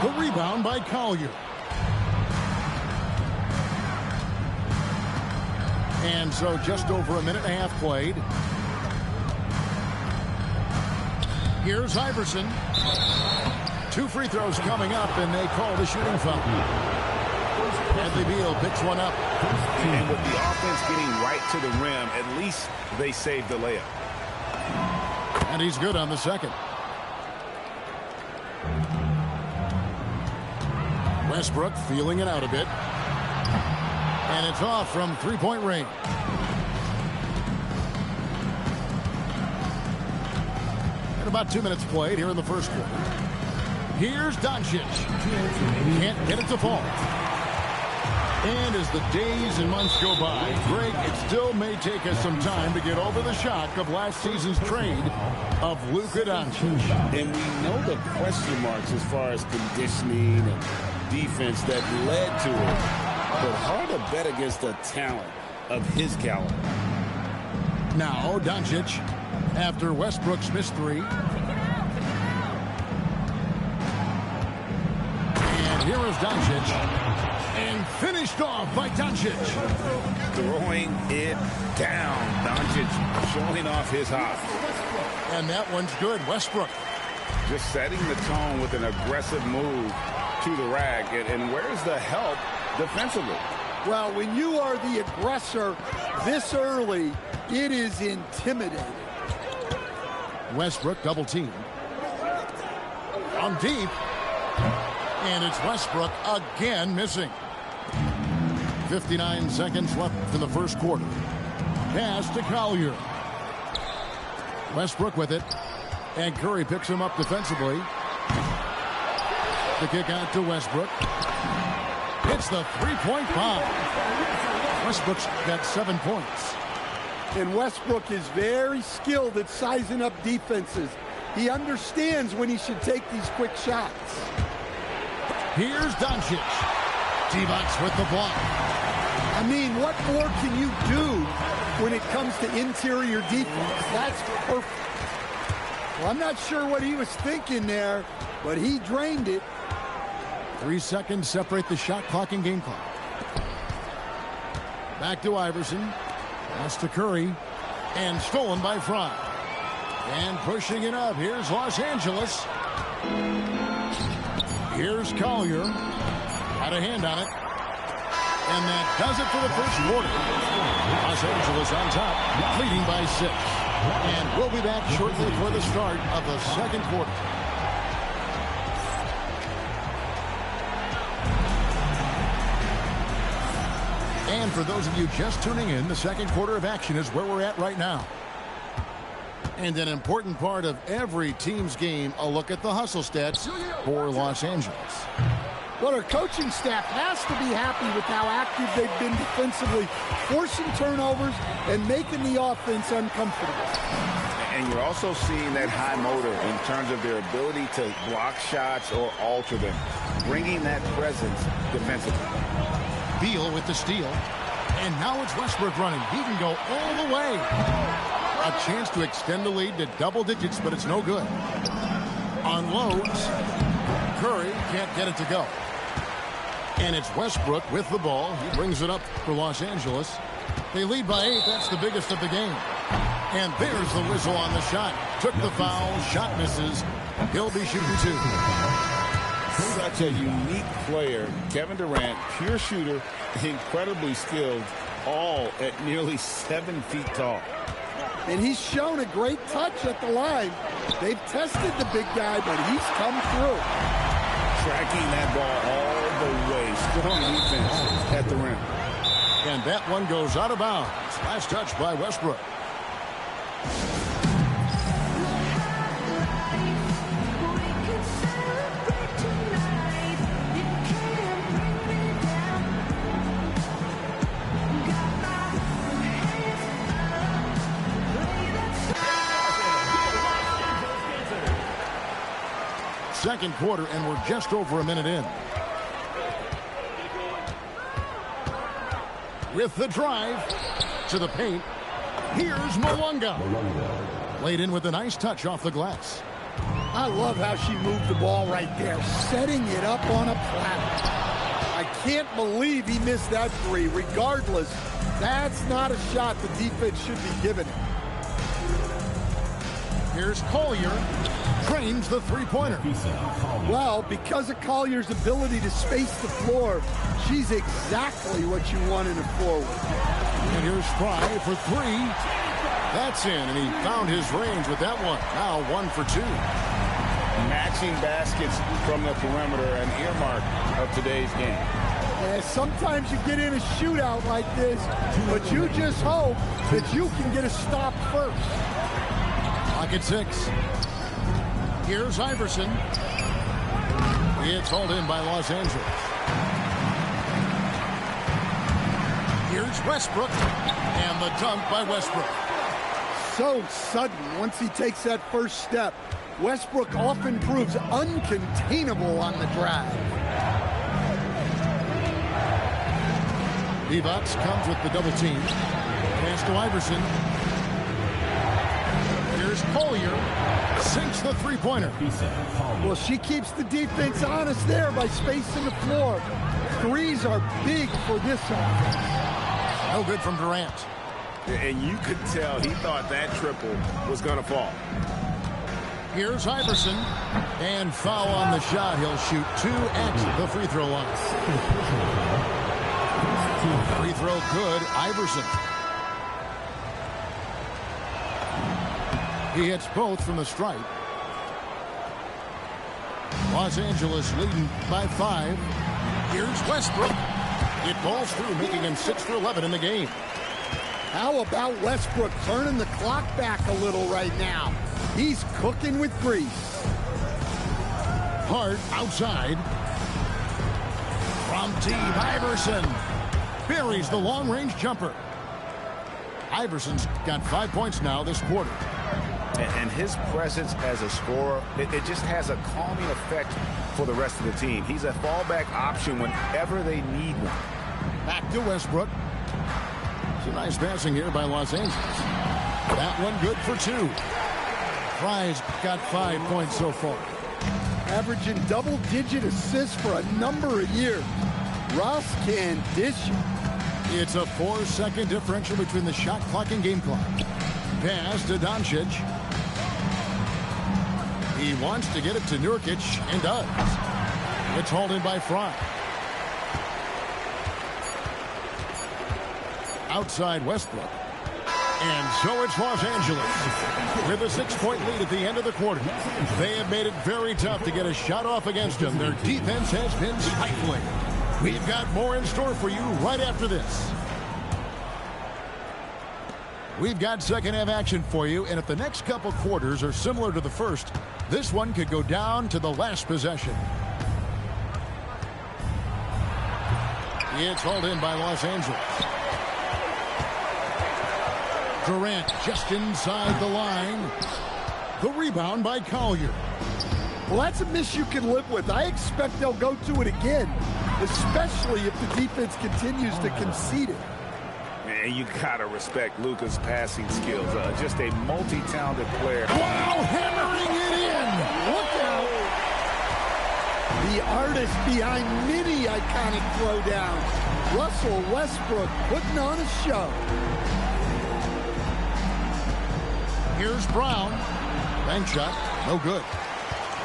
The rebound by Collier. And so just over a minute and a half played. Here's Iverson. 2 free throws coming up, and they call the shooting foul. Bradley Beal picks one up. And with the offense getting right to the rim, at least they saved the layup. And he's good on the second. Westbrook feeling it out a bit. And it's off from three-point range. And about 2 minutes played here in the first quarter. Here's Doncic. Can't get it to fall. And as the days and months go by, Greg, it still may take us some time to get over the shock of last season's trade of Luka Doncic. And we know the question marks as far as conditioning and defense that led to it. But hard to bet against the talent of his caliber. Now, Doncic, after Westbrook's missed three. And here is Doncic. And finished off by Doncic. Throwing it down. Doncic showing off his hop. And that one's good. Westbrook. Just setting the tone with an aggressive move to the rack. And where's the help defensively? Well, when you are the aggressor this early, it is intimidating. Westbrook double team. On deep. And it's Westbrook again missing. 59 seconds left in the first quarter. Pass to Collier. Westbrook with it. And Curry picks him up defensively. The kick out to Westbrook. Hits the three-point bomb. Westbrook's got 7 points. And Westbrook is very skilled at sizing up defenses. He understands when he should take these quick shots. Here's Doncic. Divac with the block. I mean, what more can you do when it comes to interior defense? That's perfect. Well, I'm not sure what he was thinking there, but he drained it. 3 seconds separate the shot clock and game clock. Back to Iverson. Pass to Curry. And stolen by Frye. And pushing it up. Here's Los Angeles. Here's Collier. Got a hand on it. And that does it for the first quarter. Los Angeles on top, leading by 6. And we'll be back shortly for the start of the second quarter. And for those of you just tuning in, the second quarter of action is where we're at right now. And an important part of every team's game, a look at the hustle stats for Los Angeles. Well, our coaching staff has to be happy with how active they've been defensively, forcing turnovers and making the offense uncomfortable. And you're also seeing that high motor in terms of their ability to block shots or alter them, bringing that presence defensively. Beal with the steal. And now it's Westbrook running. He can go all the way. A chance to extend the lead to double digits, but it's no good. Unloads. Curry can't get it to go. And it's Westbrook with the ball. He brings it up for Los Angeles. They lead by 8. That's the biggest of the game. And there's the whistle on the shot. Took the foul. Shot misses. He'll be shooting 2. Such a unique player. Kevin Durant, pure shooter, incredibly skilled, all at nearly 7 feet tall. And he's shown a great touch at the line. They've tested the big guy, but he's come through. Tracking that ball all the way. Strong defense at the rim. And that one goes out of bounds. Last touch by Westbrook. Second quarter, and we're just over a minute in. With the drive to the paint, here's Mwanga. Laid in with a nice touch off the glass. I love how she moved the ball right there, setting it up on a platter. I can't believe he missed that 3. Regardless, that's not a shot the defense should be giving him. Here's Collier. Trains the three-pointer. Well, because of Collier's ability to space the floor, she's exactly what you want in a forward. And here's Fry for 3. That's in, and he found his range with that one. Now 1 for 2. Matching baskets from the perimeter, an earmark of today's game. Yeah, sometimes you get in a shootout like this, but you just hope that you can get a stop first. Clock at 6. Here's Iverson. It's hauled in by Los Angeles. Here's Westbrook. And the dunk by Westbrook. So sudden once he takes that first step. Westbrook often proves uncontainable on the drive. Divac comes with the double team. Pass to Iverson. Here's Collier. Sinks the three-pointer. Well, she keeps the defense honest there by spacing the floor. Threes are big for this offense. No good from Durant. And you could tell he thought that triple was going to fall. Here's Iverson. And foul on the shot. He'll shoot 2 at the free throw line. Free throw good. Iverson. He hits both from the stripe. Los Angeles leading by 5. Here's Westbrook. It balls through, making him 6 for 11 in the game. How about Westbrook turning the clock back a little right now? He's cooking with grease. Hart outside. From deep, Iverson buries the long-range jumper. Iverson's got 5 points now this quarter. And his presence as a scorer, it just has a calming effect for the rest of the team. He's a fallback option whenever they need one. Back to Westbrook. It's a nice passing here by Los Angeles. That one good for 2. Fry's got 5 points so far. Averaging double-digit assists for a number of years. Russ can dish it. It's a 4-second differential between the shot clock and game clock. Pass to Doncic. He wants to get it to Nurkic and does. It's hauled in by Fry. Outside Westbrook. And so it's Los Angeles with a 6-point lead at the end of the quarter. They have made it very tough to get a shot off against them. Their defense has been stifling. We've got more in store for you right after this. We've got second half action for you, and if the next couple quarters are similar to the first, this one could go down to the last possession. It's hauled in by Los Angeles. Durant just inside the line. The rebound by Collier. Well, that's a miss you can live with. I expect they'll go to it again, especially if the defense continues to concede it. And you got to respect Luka's passing skills. Just a multi-talented player. Wow, hammering it in. Look out. The artist behind many iconic throwdowns. Russell Westbrook putting on a show. Here's Brown. Bank shot. No good.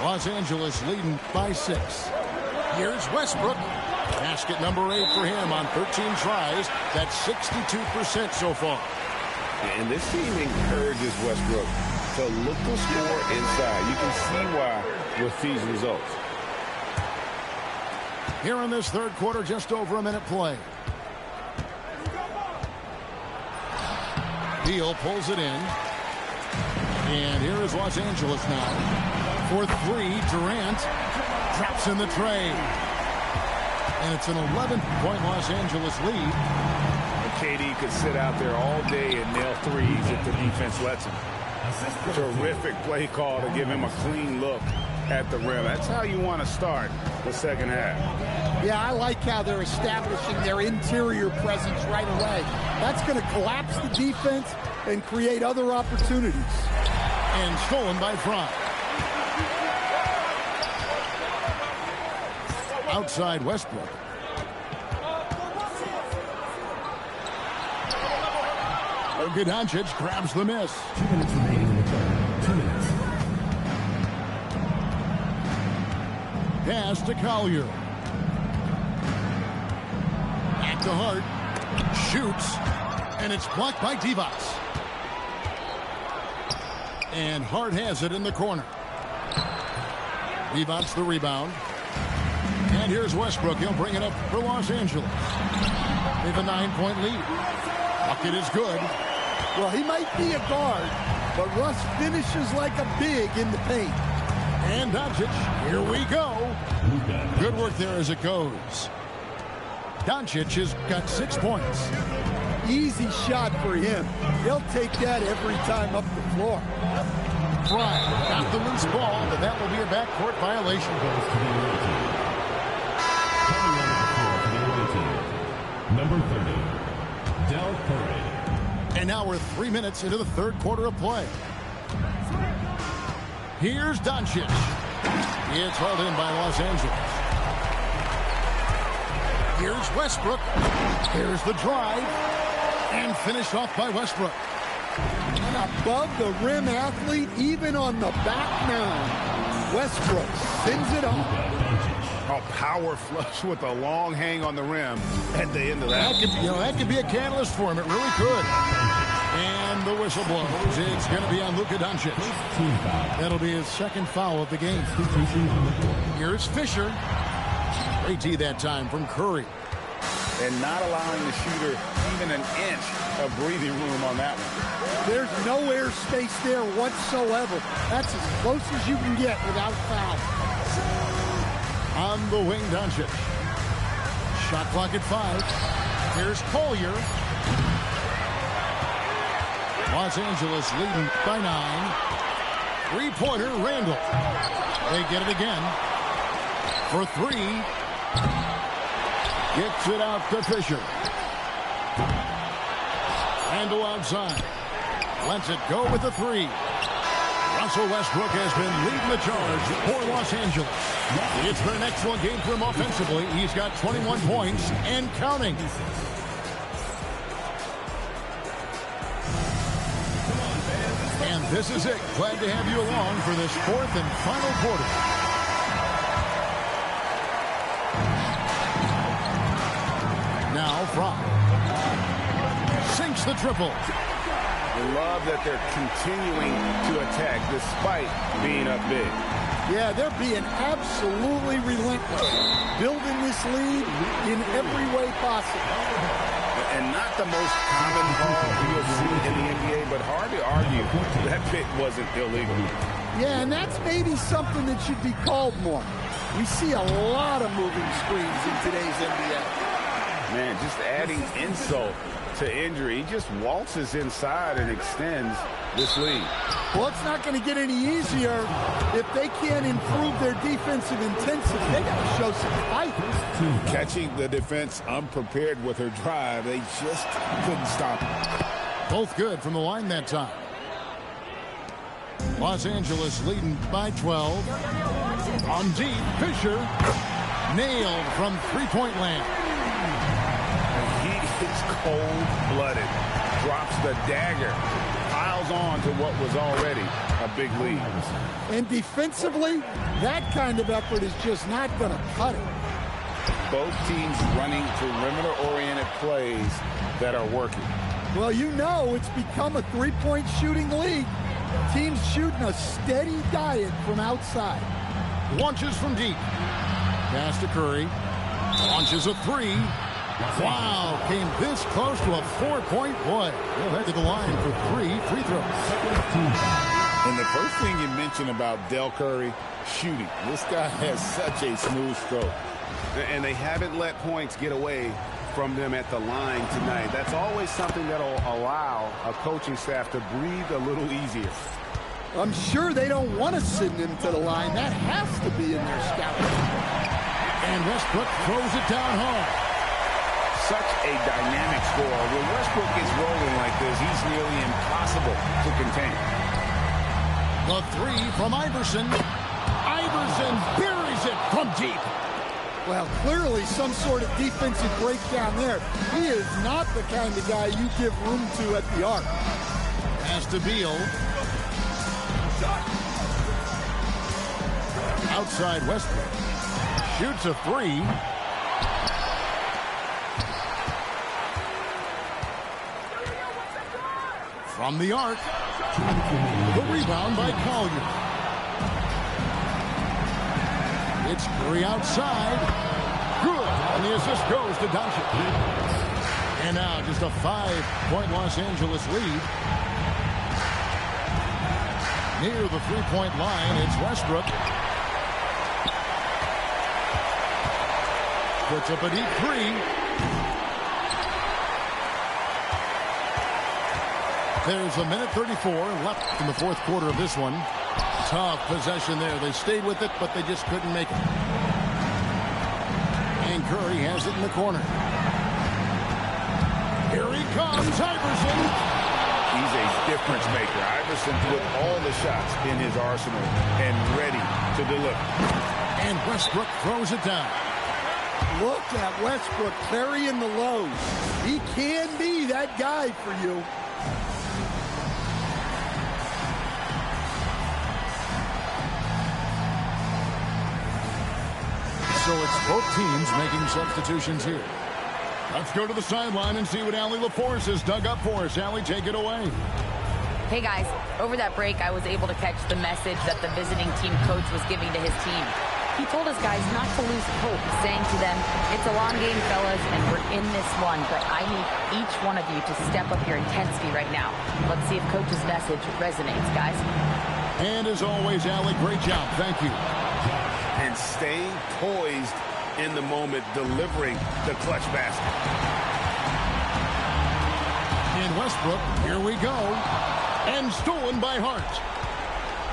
Los Angeles leading by 6. Here's Westbrook. Basket number 8 for him on 13 tries. That's 62% so far. And this team encourages Westbrook to look to score inside. You can see why with these results. Here in this third quarter, just over a minute play. Beal pulls it in. And here is Los Angeles now. For 3, Durant drops in the tray. And it's an 11-point Los Angeles lead. KD could sit out there all day and nail threes if the defense lets him. Terrific play call to give him a clean look at the rim. That's how you want to start the second half. Yeah, I like how they're establishing their interior presence right away. That's going to collapse the defense and create other opportunities. And stolen by Fry. Outside Westbrook. Luka Doncic grabs the miss. 2 minutes remaining in the third. 2 minutes. Pass to Collier. Back to Hart. Shoots. And it's blocked by Divac. And Hart has it in the corner. Divac the rebound. And here's Westbrook. He'll bring it up for Los Angeles. They have a 9-point lead. Bucket is good. Well, he might be a guard, but Russ finishes like a big in the paint. And Doncic, here we go. Good work there as it goes. Doncic has got 6 points. Easy shot for him. He'll take that every time up the floor. Fry got the loose ball, but that will be a backcourt violation. Number 30, Del Curry. And now we're 3 minutes into the third quarter of play. Here's Doncic. It's hauled in by Los Angeles. Here's Westbrook. Here's the drive. And finished off by Westbrook. An above-the-rim athlete, even on the back nine. Westbrook sends it on. A power flush with a long hang on the rim at the end of that. That could be a catalyst for him. It really could. And the whistle blows. It's going to be on Luka Doncic. That'll be his second foul of the game. Here's Fisher. Great tee that time from Curry. And not allowing the shooter even an inch of breathing room on that one. There's no air space there whatsoever. That's as close as you can get without a foul. On the wing, Doncic. Shot clock at 5. Here's Collier. Los Angeles leading by 9. Three-pointer, Randall. They get it again. For 3. Gets it out to Fisher. Randall outside. Lets it go with the 3. Russell Westbrook has been leading the charge for Los Angeles. It's been an excellent game for him offensively. He's got 21 points and counting. And this is it. Glad to have you along for this fourth and final quarter. Now Fry sinks the triple. I love that they're continuing to attack despite being up big. Yeah, they're being absolutely relentless, building this lead in every way possible. And not the most common call you'll see in the NBA, but hard to argue that pick wasn't illegal. Yeah, and that's maybe something that should be called more. We see a lot of moving screens in today's NBA. Man, just adding insult to injury. He just waltzes inside and extends this lead. Well, it's not going to get any easier if they can't improve their defensive intensity. They got to show some fight. Catching the defense unprepared with her drive. They just couldn't stop it. Both good from the line that time. Los Angeles leading by 12. On deep, Fisher nailed from three-point land. He is cold-blooded. Drops the dagger. Piles on to what was already a big lead. And defensively, that kind of effort is just not going to cut it. Both teams running perimeter-oriented plays that are working. Well, you know it's become a three-point shooting league. Teams shooting a steady diet from outside. Launches from deep. Pass to Curry. Launches a three. Wow, came this close to a four-point play. He'll head to the line for 3 free throws. And the first thing you mentioned about Del Curry, shooting. This guy has such a smooth stroke. And they haven't let points get away from them at the line tonight. That's always something that'll allow a coaching staff to breathe a little easier. I'm sure they don't want to send him to the line. That has to be in their scouting. And Westbrook throws it down hard. Such a dynamic scorer. When Westbrook gets rolling like this, he's nearly impossible to contain. The three from Iverson. Iverson buries it from deep. Well, clearly some sort of defensive breakdown there. He is not the kind of guy you give room to at the arc. Pass to Beal. Outside Westbrook. Shoots a three. From the arc. The rebound by Collier. It's Curry outside. Good. And the assist goes to Doncic. And now just a 5-point Los Angeles lead. Near the three-point line, it's Westbrook. Puts up a deep three. There's a minute 34 left in the fourth quarter of this one. Tough possession there. They stayed with it, but they just couldn't make it. And Curry has it in the corner. Here he comes, Iverson. He's a difference maker. Iverson with all the shots in his arsenal and ready to deliver. And Westbrook throws it down. Look at Westbrook carrying the load. He can be that guy for you. So it's both teams making substitutions here. Let's go to the sideline and see what Allie LaForce has dug up for us. Allie, take it away. Hey, guys. Over that break, I was able to catch the message that the visiting team coach was giving to his team. He told his guys not to lose hope, saying to them, it's a long game, fellas, and we're in this one, but I need each one of you to step up your intensity right now. Let's see if coach's message resonates, guys. And as always, Allie, great job. Thank you. And staying poised in the moment, delivering the clutch basket. In Westbrook, here we go. And stolen by Hart.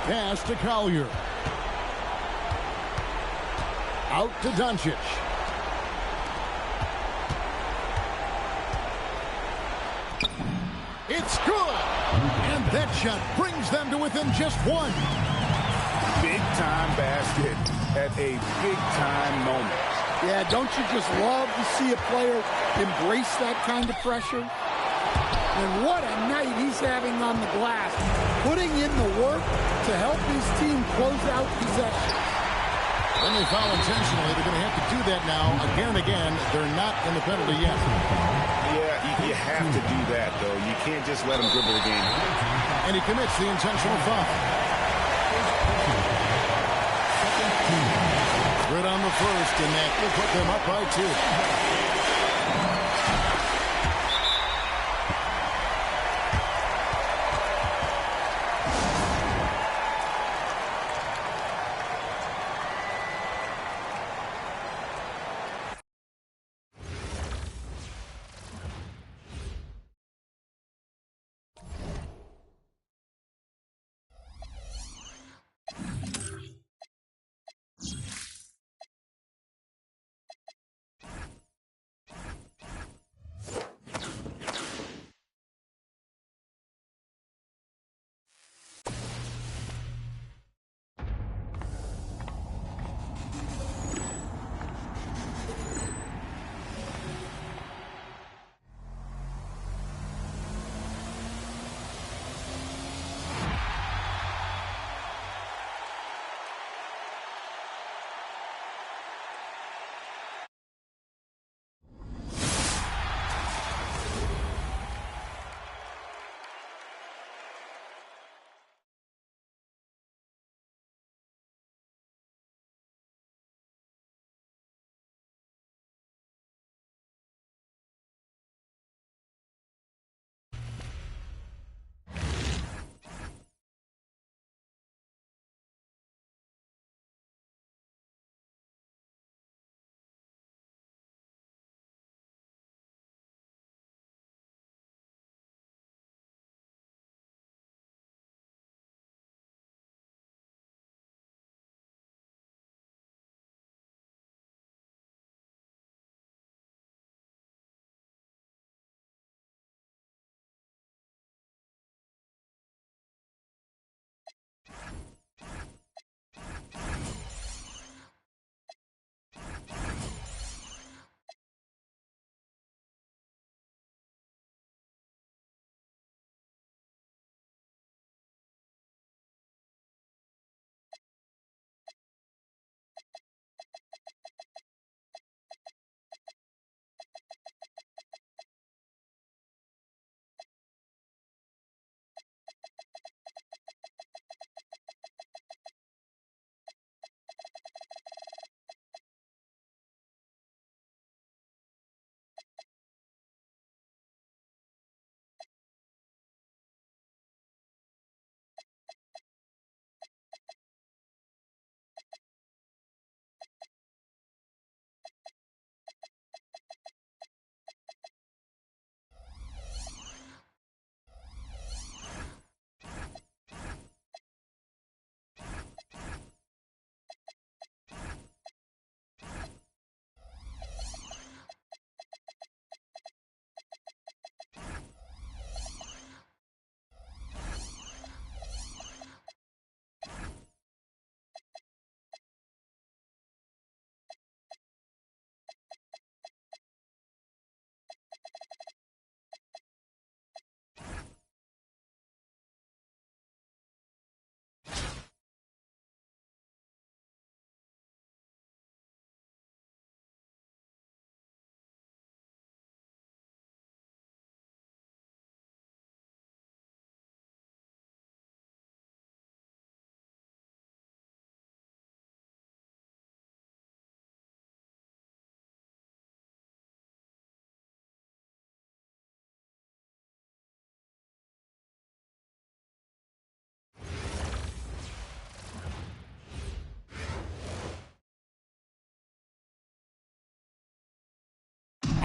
Pass to Collier. Out to Doncic. It's good. And that shot brings them to within just one. Big-time basket at a big-time moment. Yeah, don't you just love to see a player embrace that kind of pressure? And what a night he's having on the glass, putting in the work to help his team close out possession. When they foul intentionally, they're going to have to do that now again and again. They're not in the penalty yet. Yeah, you have to do that, though. You can't just let them dribble the game. And he commits the intentional foul. Good on the first, and that will put them up by 2.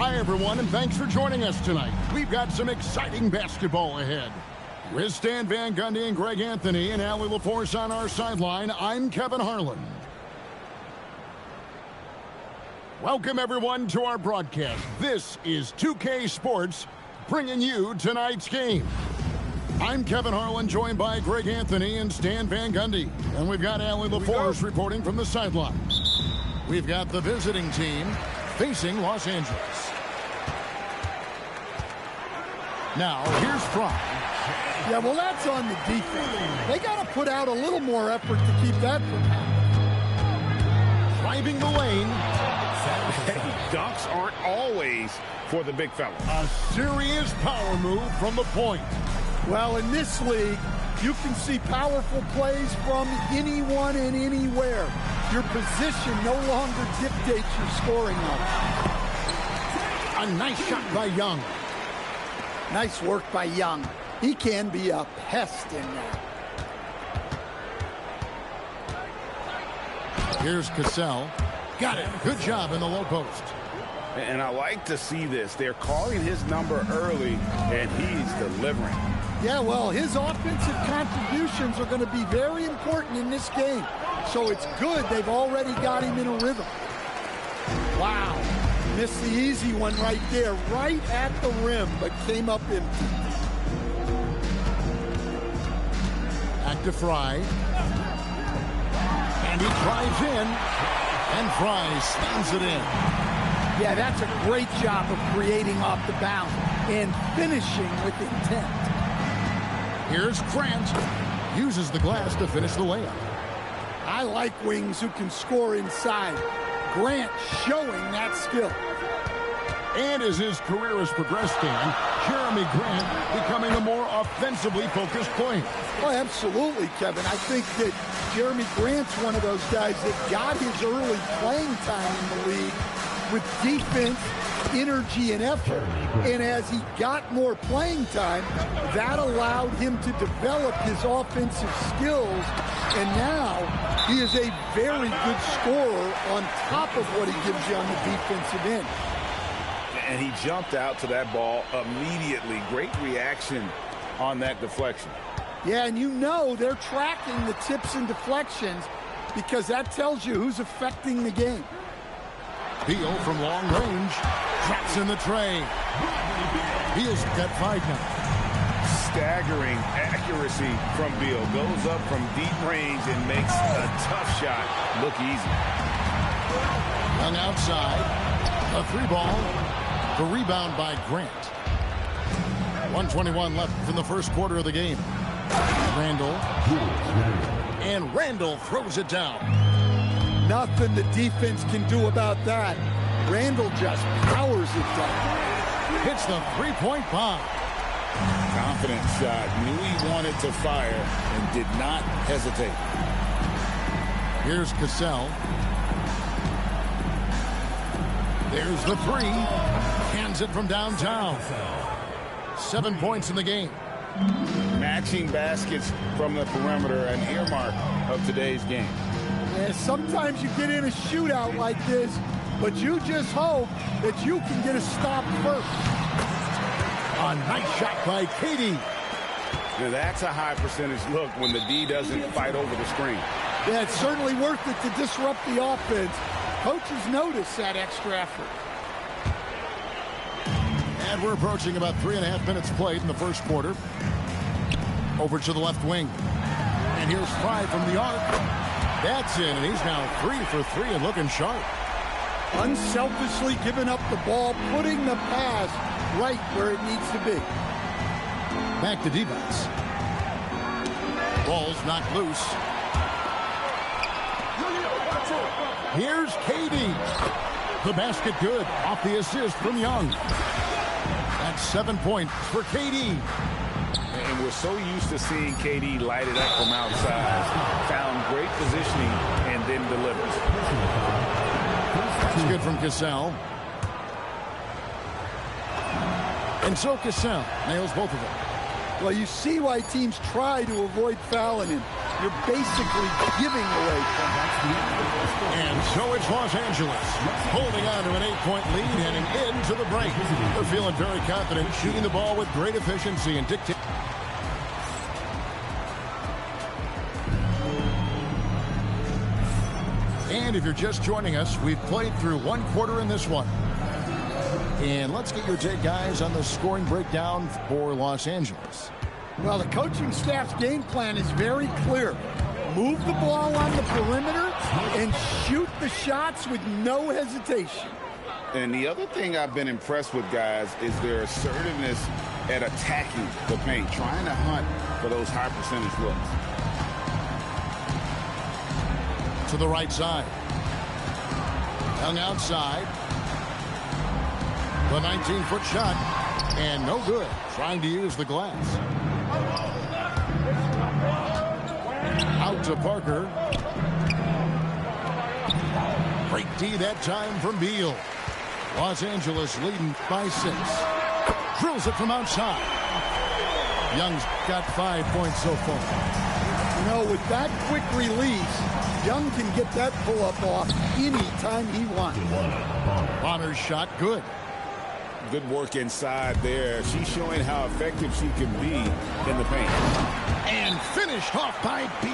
Hi, everyone, and thanks for joining us tonight. We've got some exciting basketball ahead. With Stan Van Gundy and Greg Anthony and Allie LaForce on our sideline, I'm Kevin Harlan. Welcome, everyone, to our broadcast. This is 2K Sports, bringing you tonight's game. I'm Kevin Harlan, joined by Greg Anthony and Stan Van Gundy. And we've got Allie LaForce reporting from the sidelines. We've got the visiting team facing Los Angeles. Now, here's Fry. Yeah, well, that's on the defense. They got to put out a little more effort to keep that from happening. Driving the lane. Dunks aren't always for the big fella. A serious power move from the point. Well, in this league, you can see powerful plays from anyone and anywhere. Your position no longer dictates your scoring level. A nice shot by Young. Nice work by Young. He can be a pest in there. Here's Cassell. Got it. Good job in the low post. And I like to see this. They're calling his number early, and he's delivering. Yeah, well, his offensive contributions are going to be very important in this game. So it's good they've already got him in a rhythm. Wow. Missed the easy one right there, right at the rim, but came up empty. Back to Fry. And he drives in, and Fry slams it in. Yeah, that's a great job of creating off the bounce and finishing with intent. Here's Grant. Uses the glass to finish the layup. I like wings who can score inside. Grant showing that skill. And as his career has progressed, Dan, Jeremy Grant becoming a more offensively focused player. Oh, absolutely, Kevin. I think that Jeremy Grant's one of those guys that got his early playing time in the league with defense, energy, and effort. And as he got more playing time, that allowed him to develop his offensive skills. And now he is a very good scorer on top of what he gives you on the defensive end. And he jumped out to that ball immediately. Great reaction on that deflection. Yeah, and you know they're tracking the tips and deflections because that tells you who's affecting the game. Beal from long range. Drops in the tray. Beal's got 5 now. Staggering accuracy from Beal. Goes up from deep range and makes a tough shot look easy. Young outside. A 3-ball. The rebound by Grant. 1:21 left in the first quarter of the game. Randall. And Randall throws it down. Nothing the defense can do about that. Randall just powers it down. Hits the 3-point bomb. Confident shot. Knew he wanted to fire and did not hesitate. Here's Cassell. There's the 3. Hands it from downtown. 7 points in the game. Matching baskets from the perimeter, an earmark of today's game. Yeah, sometimes you get in a shootout like this, but you just hope that you can get a stop first. A nice shot by Katie. Now that's a high percentage look when the D doesn't fight over the screen. Yeah, it's certainly worth it to disrupt the offense. Coaches notice that extra effort. And we're approaching about 3.5 minutes played in the first quarter. Over to the left wing. And here's Fry from the arc. That's in, and he's now 3 for 3 and looking sharp. Unselfishly giving up the ball, putting the pass right where it needs to be. Back to defense. Ball's knocked loose. Here's KD. The basket good off the assist from Young. That's 7 points for KD. And we're so used to seeing KD light it up from outside. Found great positioning and then delivers. That's good from Cassell. And so Cassell nails both of them. Well, you see why teams try to avoid fouling him. You're basically giving away from that. And so it's Los Angeles holding on to an 8-point lead heading into the break. They're feeling very confident, shooting the ball with great efficiency and dictate. And if you're just joining us, we've played through one quarter in this one. And let's get your take, guys, on the scoring breakdown for Los Angeles. Well, the coaching staff's game plan is very clear. Move the ball on the perimeter and shoot the shots with no hesitation. And the other thing I've been impressed with, guys, is their assertiveness at attacking the paint, trying to hunt for those high percentage looks. To the right side. Hung outside. The 19-foot shot. And no good. Trying to use the glass. Out to Parker. Great D that time from Beal. Los Angeles leading by 6. Drills it from outside. Young's got 5 points so far. You know, with that quick release, Young can get that pull-up off anytime he wants. Bonner's shot good. Good work inside there. She's showing how effective she can be in the paint. And finished off by Beal.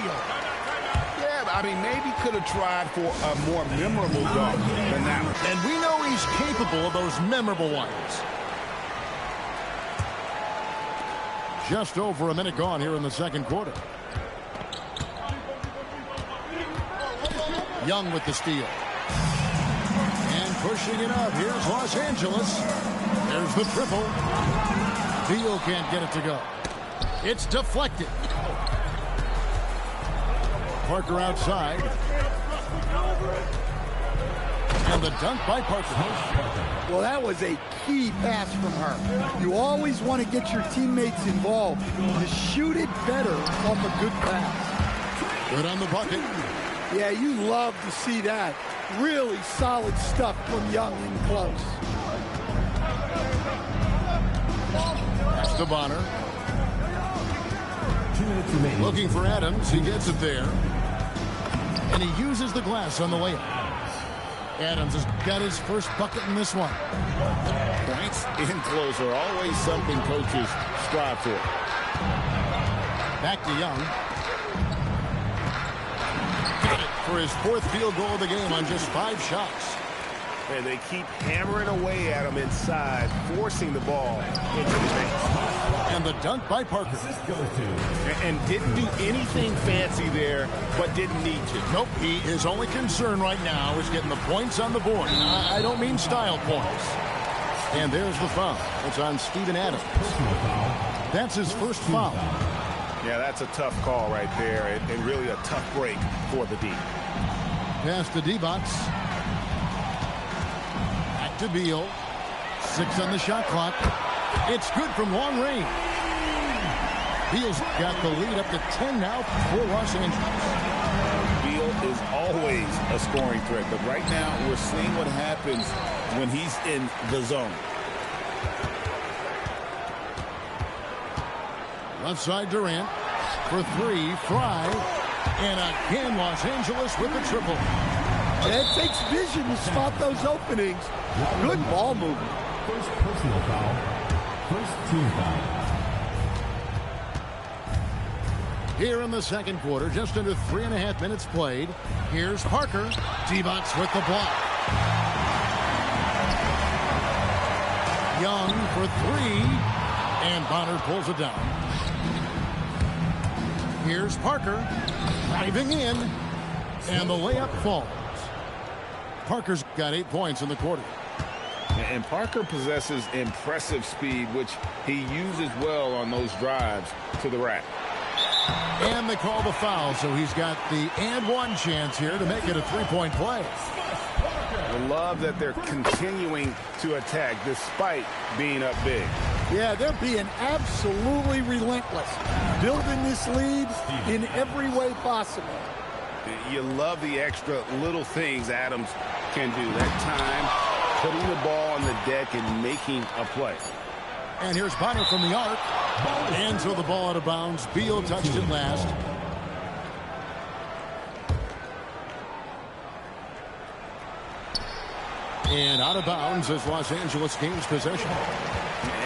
Yeah, I mean, maybe could have tried for a more memorable dunk than that one. And we know he's capable of those memorable ones. Just over a minute gone here in the second quarter. Young with the steal. And pushing it up. Here's Los Angeles. There's the triple. Beal can't get it to go. It's deflected. Parker outside. And the dunk by Parker. Well, that was a key pass from her. You always want to get your teammates involved. To shoot it better off a good pass. Good on the bucket. Yeah, you love to see that. Really solid stuff from Young in close. That's to Bonner. 2 minutes remaining. Looking for Adams. He gets it there. And he uses the glass on the layup. Adams has got his first bucket in this one. Points in close are always something coaches strive for. Back to Young. Got it for his 4th field goal of the game on just 5 shots. And they keep hammering away at him inside, forcing the ball into the paint. And the dunk by Parker. And didn't do anything fancy there, but didn't need to. Nope, his only concern right now is getting the points on the board. I don't mean style points. And there's the foul. It's on Steven Adams. That's his first foul. Yeah, that's a tough call right there, and really a tough break for the D. Pass to D-Box. Back to Beal. 6 on the shot clock. It's good from long range. Beal's got the lead up to 10 now for Los Angeles. Beal is always a scoring threat, but right now we're seeing what happens when he's in the zone. Left side Durant for 3. Fry. And again Los Angeles with the triple. It takes vision to spot those openings. Good ball movement. First personal foul. First team foul. Here in the second quarter, just under 3.5 minutes played. Here's Parker. D-Box with the block. Young for 3. And Bonner pulls it down. Here's Parker. Driving in. And the layup falls. Parker's got 8 points in the quarter. And Parker possesses impressive speed, which he uses well on those drives to the rack. And they call the foul, so he's got the and one chance here to make it a 3-point play. I love that they're continuing to attack despite being up big. Yeah, they're being absolutely relentless, building this lead in every way possible. You love the extra little things Adams can do. That time, putting the ball on the deck and making a play. And here's Bonner from the arc. And so the ball out of bounds. Beal touched it last. And out of bounds as Los Angeles gains possession.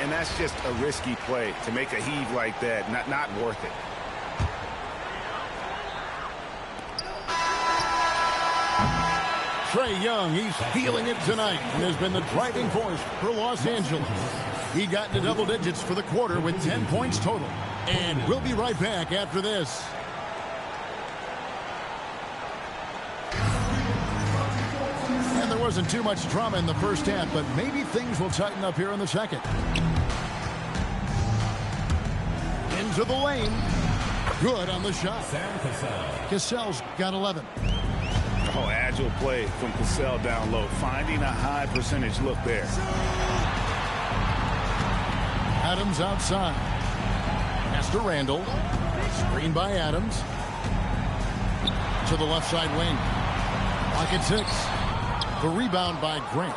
And that's just a risky play to make a heave like that. Not worth it. Trae Young, he's feeling it tonight and has been the driving force for Los Angeles. He got into double digits for the quarter with 10 points total. And we'll be right back after this. And there wasn't too much drama in the first half, but maybe things will tighten up here in the second. Into the lane. Good on the shot. Cassell's got 11. Oh, agile play from Cassell down low, finding a high percentage look there. Adams outside. Pass to Randall. Screen by Adams. To the left side wing. Pocket 6. The rebound by Grant.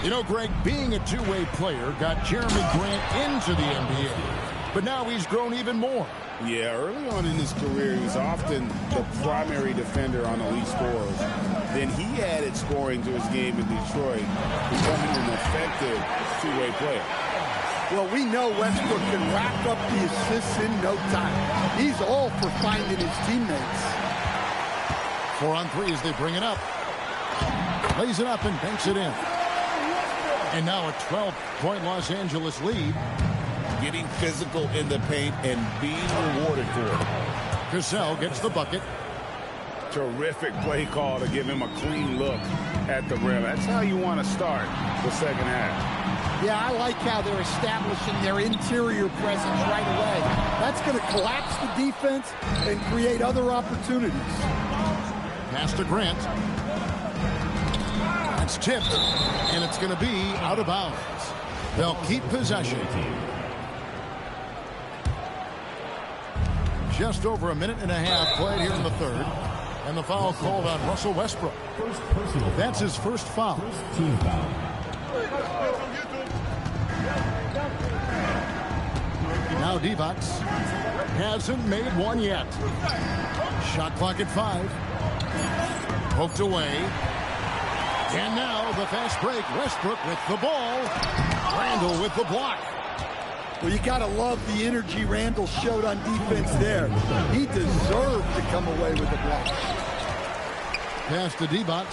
You know, Greg, being a two-way player got Jeremy Grant into the NBA. But now he's grown even more. Yeah, early on in his career, he was often the primary defender on elite scorers. Then he added scoring to his game in Detroit, becoming an effective two-way player. Well, we know Westbrook can rack up the assists in no time. He's all for finding his teammates. 4 on 3 as they bring it up. Lays it up and banks it in. And now a 12-point Los Angeles lead. Getting physical in the paint and being rewarded for it. Cassell gets the bucket. Terrific play call to give him a clean look at the rim. That's how you want to start the second half. Yeah, I like how they're establishing their interior presence right away. That's going to collapse the defense and create other opportunities. Pass to Grant. That's tipped, and it's going to be out of bounds. They'll keep possession. Just over a minute and a half played here in the third. And the foul called on Russell Westbrook. That's his first foul. Team foul. Now Divac hasn't made one yet. Shot clock at 5. Poked away. And now the fast break. Westbrook with the ball. Randall with the block. Well, you got to love the energy Randall showed on defense there. He deserved to come away with the block. Pass to Divac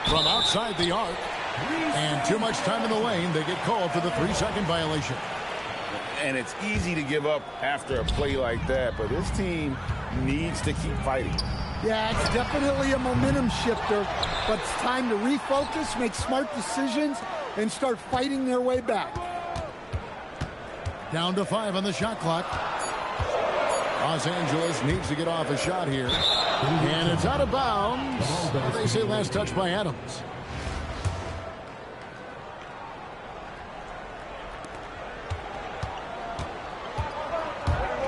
from outside the arc. And too much time in the lane. They get called for the 3-second violation. And it's easy to give up after a play like that, but this team needs to keep fighting. Yeah, it's definitely a momentum shifter, but it's time to refocus, make smart decisions, and start fighting their way back. Down to 5 on the shot clock. Los Angeles needs to get off a shot here. And it's out of bounds. They say last touch by Adams.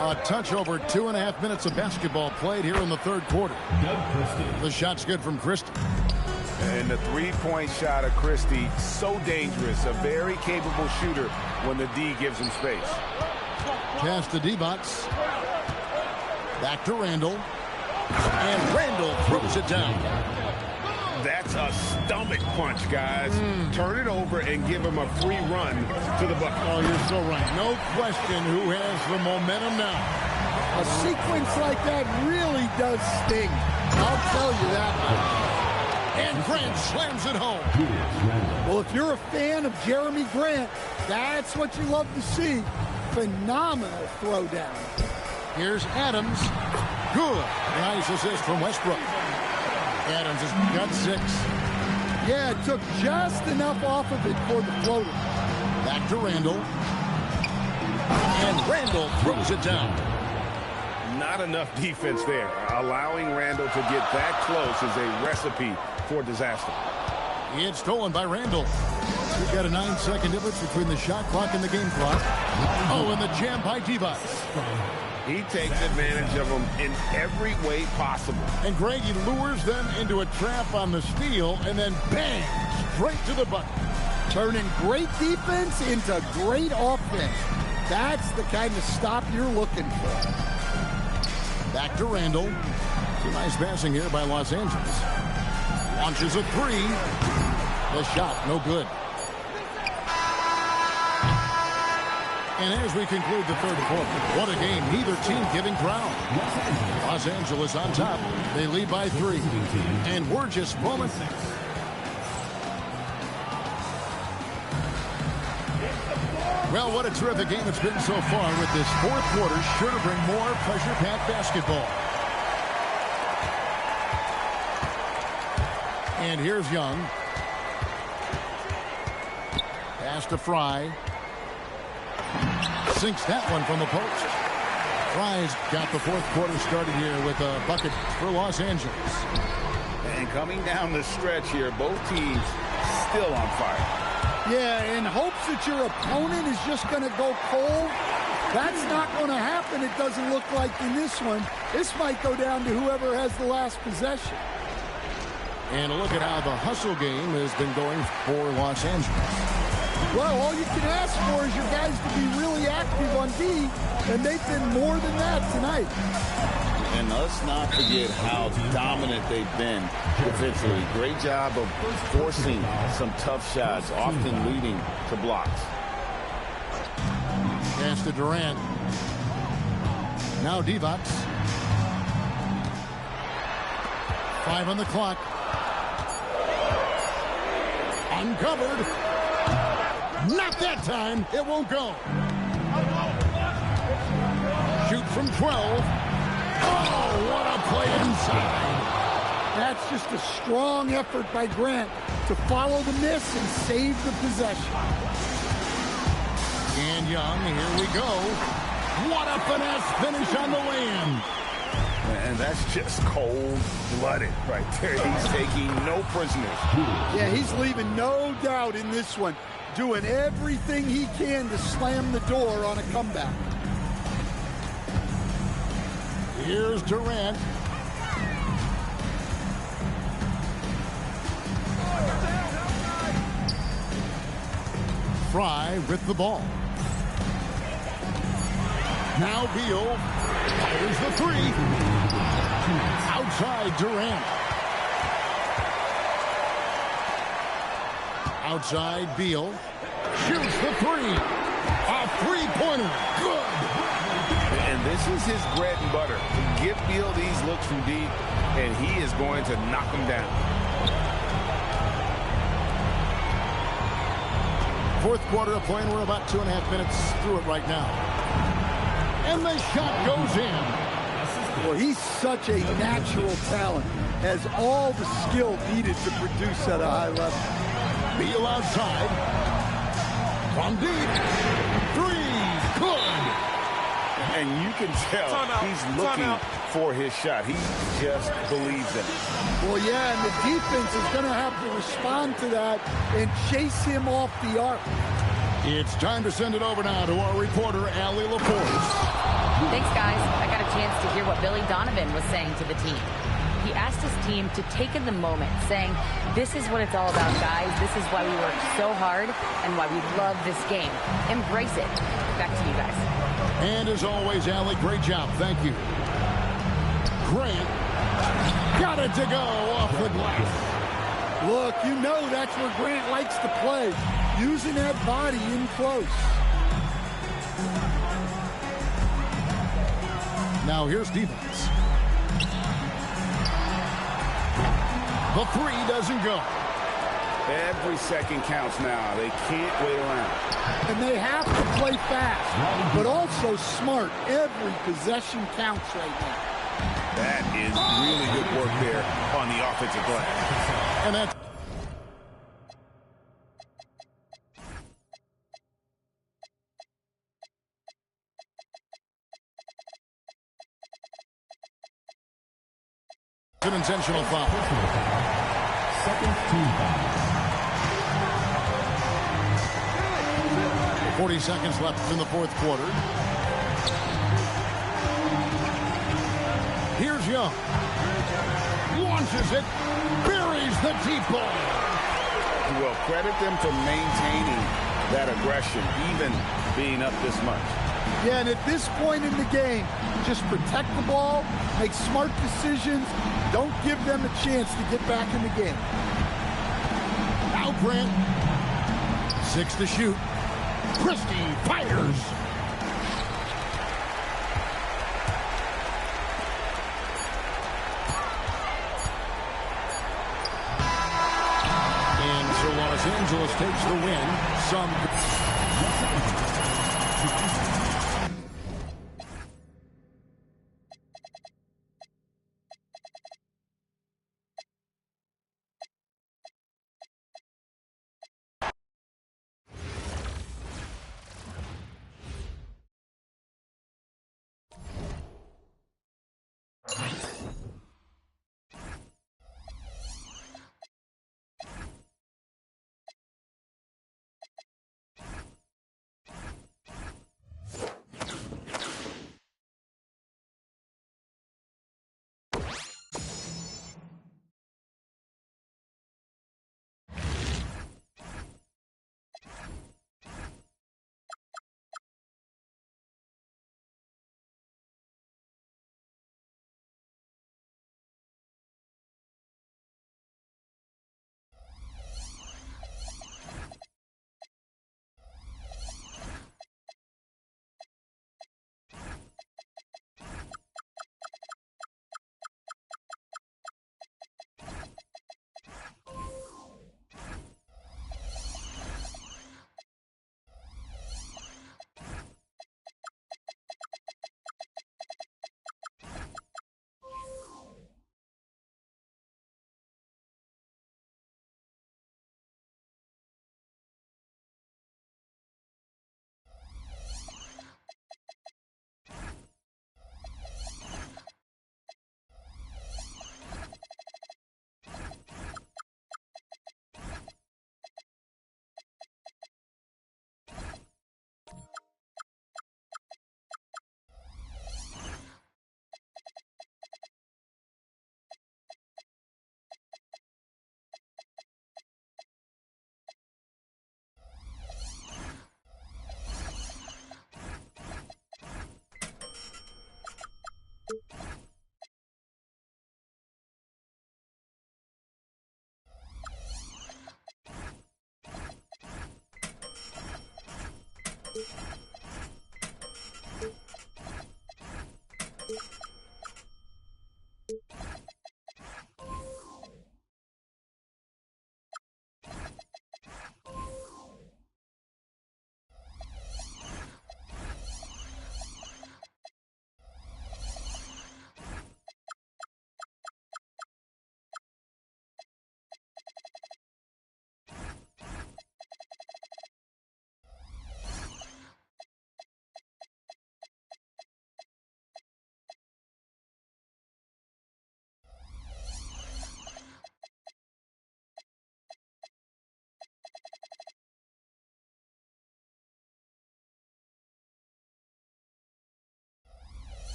A touch over 2.5 minutes of basketball played here in the third quarter. The shot's good from Christie. And the three-point shot of Christie, so dangerous. A very capable shooter when the D gives him space. Pass to Divac. Back to Randall. And Randall throws it down. That's a stomach punch, guys. Turn it over and give him a free run to the bucket. Oh, you're so right. No question who has the momentum now. A sequence like that really does sting. I'll tell you that. And Grant slams it home. Well, if you're a fan of Jeremy Grant, that's what you love to see. Phenomenal throwdown. Here's Adams. Good. Nice assist from Westbrook. Adams has got 6. Yeah, it took just enough off of it for the floater. Back to Randall. And Randall throws it down. Not enough defense there. Allowing Randall to get that close is a recipe for disaster. It's stolen by Randall. We've got a 9-second difference between the shot clock and the game clock. Oh, and the jam by Divac. He takes advantage of them in every way possible. And Greg, he lures them into a trap on the steal, and then bang, straight to the bucket. Turning great defense into great offense. That's the kind of stop you're looking for. Back to Randall. Some nice passing here by Los Angeles. Launches a three. The shot, no good. And as we conclude the third quarter, what a game. Neither team giving ground. Los Angeles on top. They lead by 3. And we're just moments. Well, what a terrific game it's been so far, with this fourth quarter sure to bring more pressure-packed basketball. And here's Young. Pass to Fry. Sinks that one from the post. Fry's got the fourth quarter started here with a bucket for Los Angeles. And coming down the stretch here, both teams still on fire. Yeah, in hopes that your opponent is just going to go cold. That's not going to happen, it doesn't look like in this one. This might go down to whoever has the last possession. And look at how the hustle game has been going for Los Angeles. Well, all you can ask for is your guys to be really active on D, and they've been more than that tonight. And let's not forget how dominant they've been defensively. Great job of forcing some tough shots, often leading to blocks. Pass to Durant. Now Divac. 5 on the clock. Uncovered. Not that time. It won't go. Shoot from 12. Oh, what a play inside. That's just a strong effort by Grant to follow the miss and save the possession. And Young, here we go. What a finesse finish on the lay-in. And that's just cold-blooded right there. He's taking no prisoners. Yeah, he's leaving no doubt in this one. Doing everything he can to slam the door on a comeback. Here's Durant. Fry with the ball. Now Beal fires the three. Outside Durant. Outside Beal. Shoots the three. A three-pointer. Good. And this is his bread and butter. Give Beal these looks from deep, and he is going to knock them down. Fourth quarter of play, and we're about 2.5 minutes through it right now. And the shot goes in. Well, he's such a natural talent. Has all the skill needed to produce at a high level. Beal outside. From deep. Three. Good. And you can tell he's looking for his shot. He just believes in it. Well, yeah, and the defense is going to have to respond to that and chase him off the arc. It's time to send it over now to our reporter, Allie LaForce. Thanks, guys. I got a chance to hear what Billy Donovan was saying to the team. He asked his team to take in the moment, saying, this is what it's all about, guys. This is why we work so hard and why we love this game. Embrace it. Back to you guys. And as always, Allie, great job. Thank you. Grant got it to go off the glass. Look, you know that's where Grant likes to play, using that body in close. Now here's defense. The three doesn't go. Every second counts now. They can't wait around. And they have to play fast, but also smart. Every possession counts right now. That is really good work there on the offensive glass. And that's an intentional foul. Second team foul. 40 seconds left in the fourth quarter. Here's Young. Launches it. Buries the deep ball. Well, credit them for maintaining that aggression, even being up this much. Yeah, and at this point in the game, just protect the ball, make smart decisions, don't give them a chance to get back in the game. Now Grant. 6 to shoot. Christie fires. And so Los Angeles takes the win.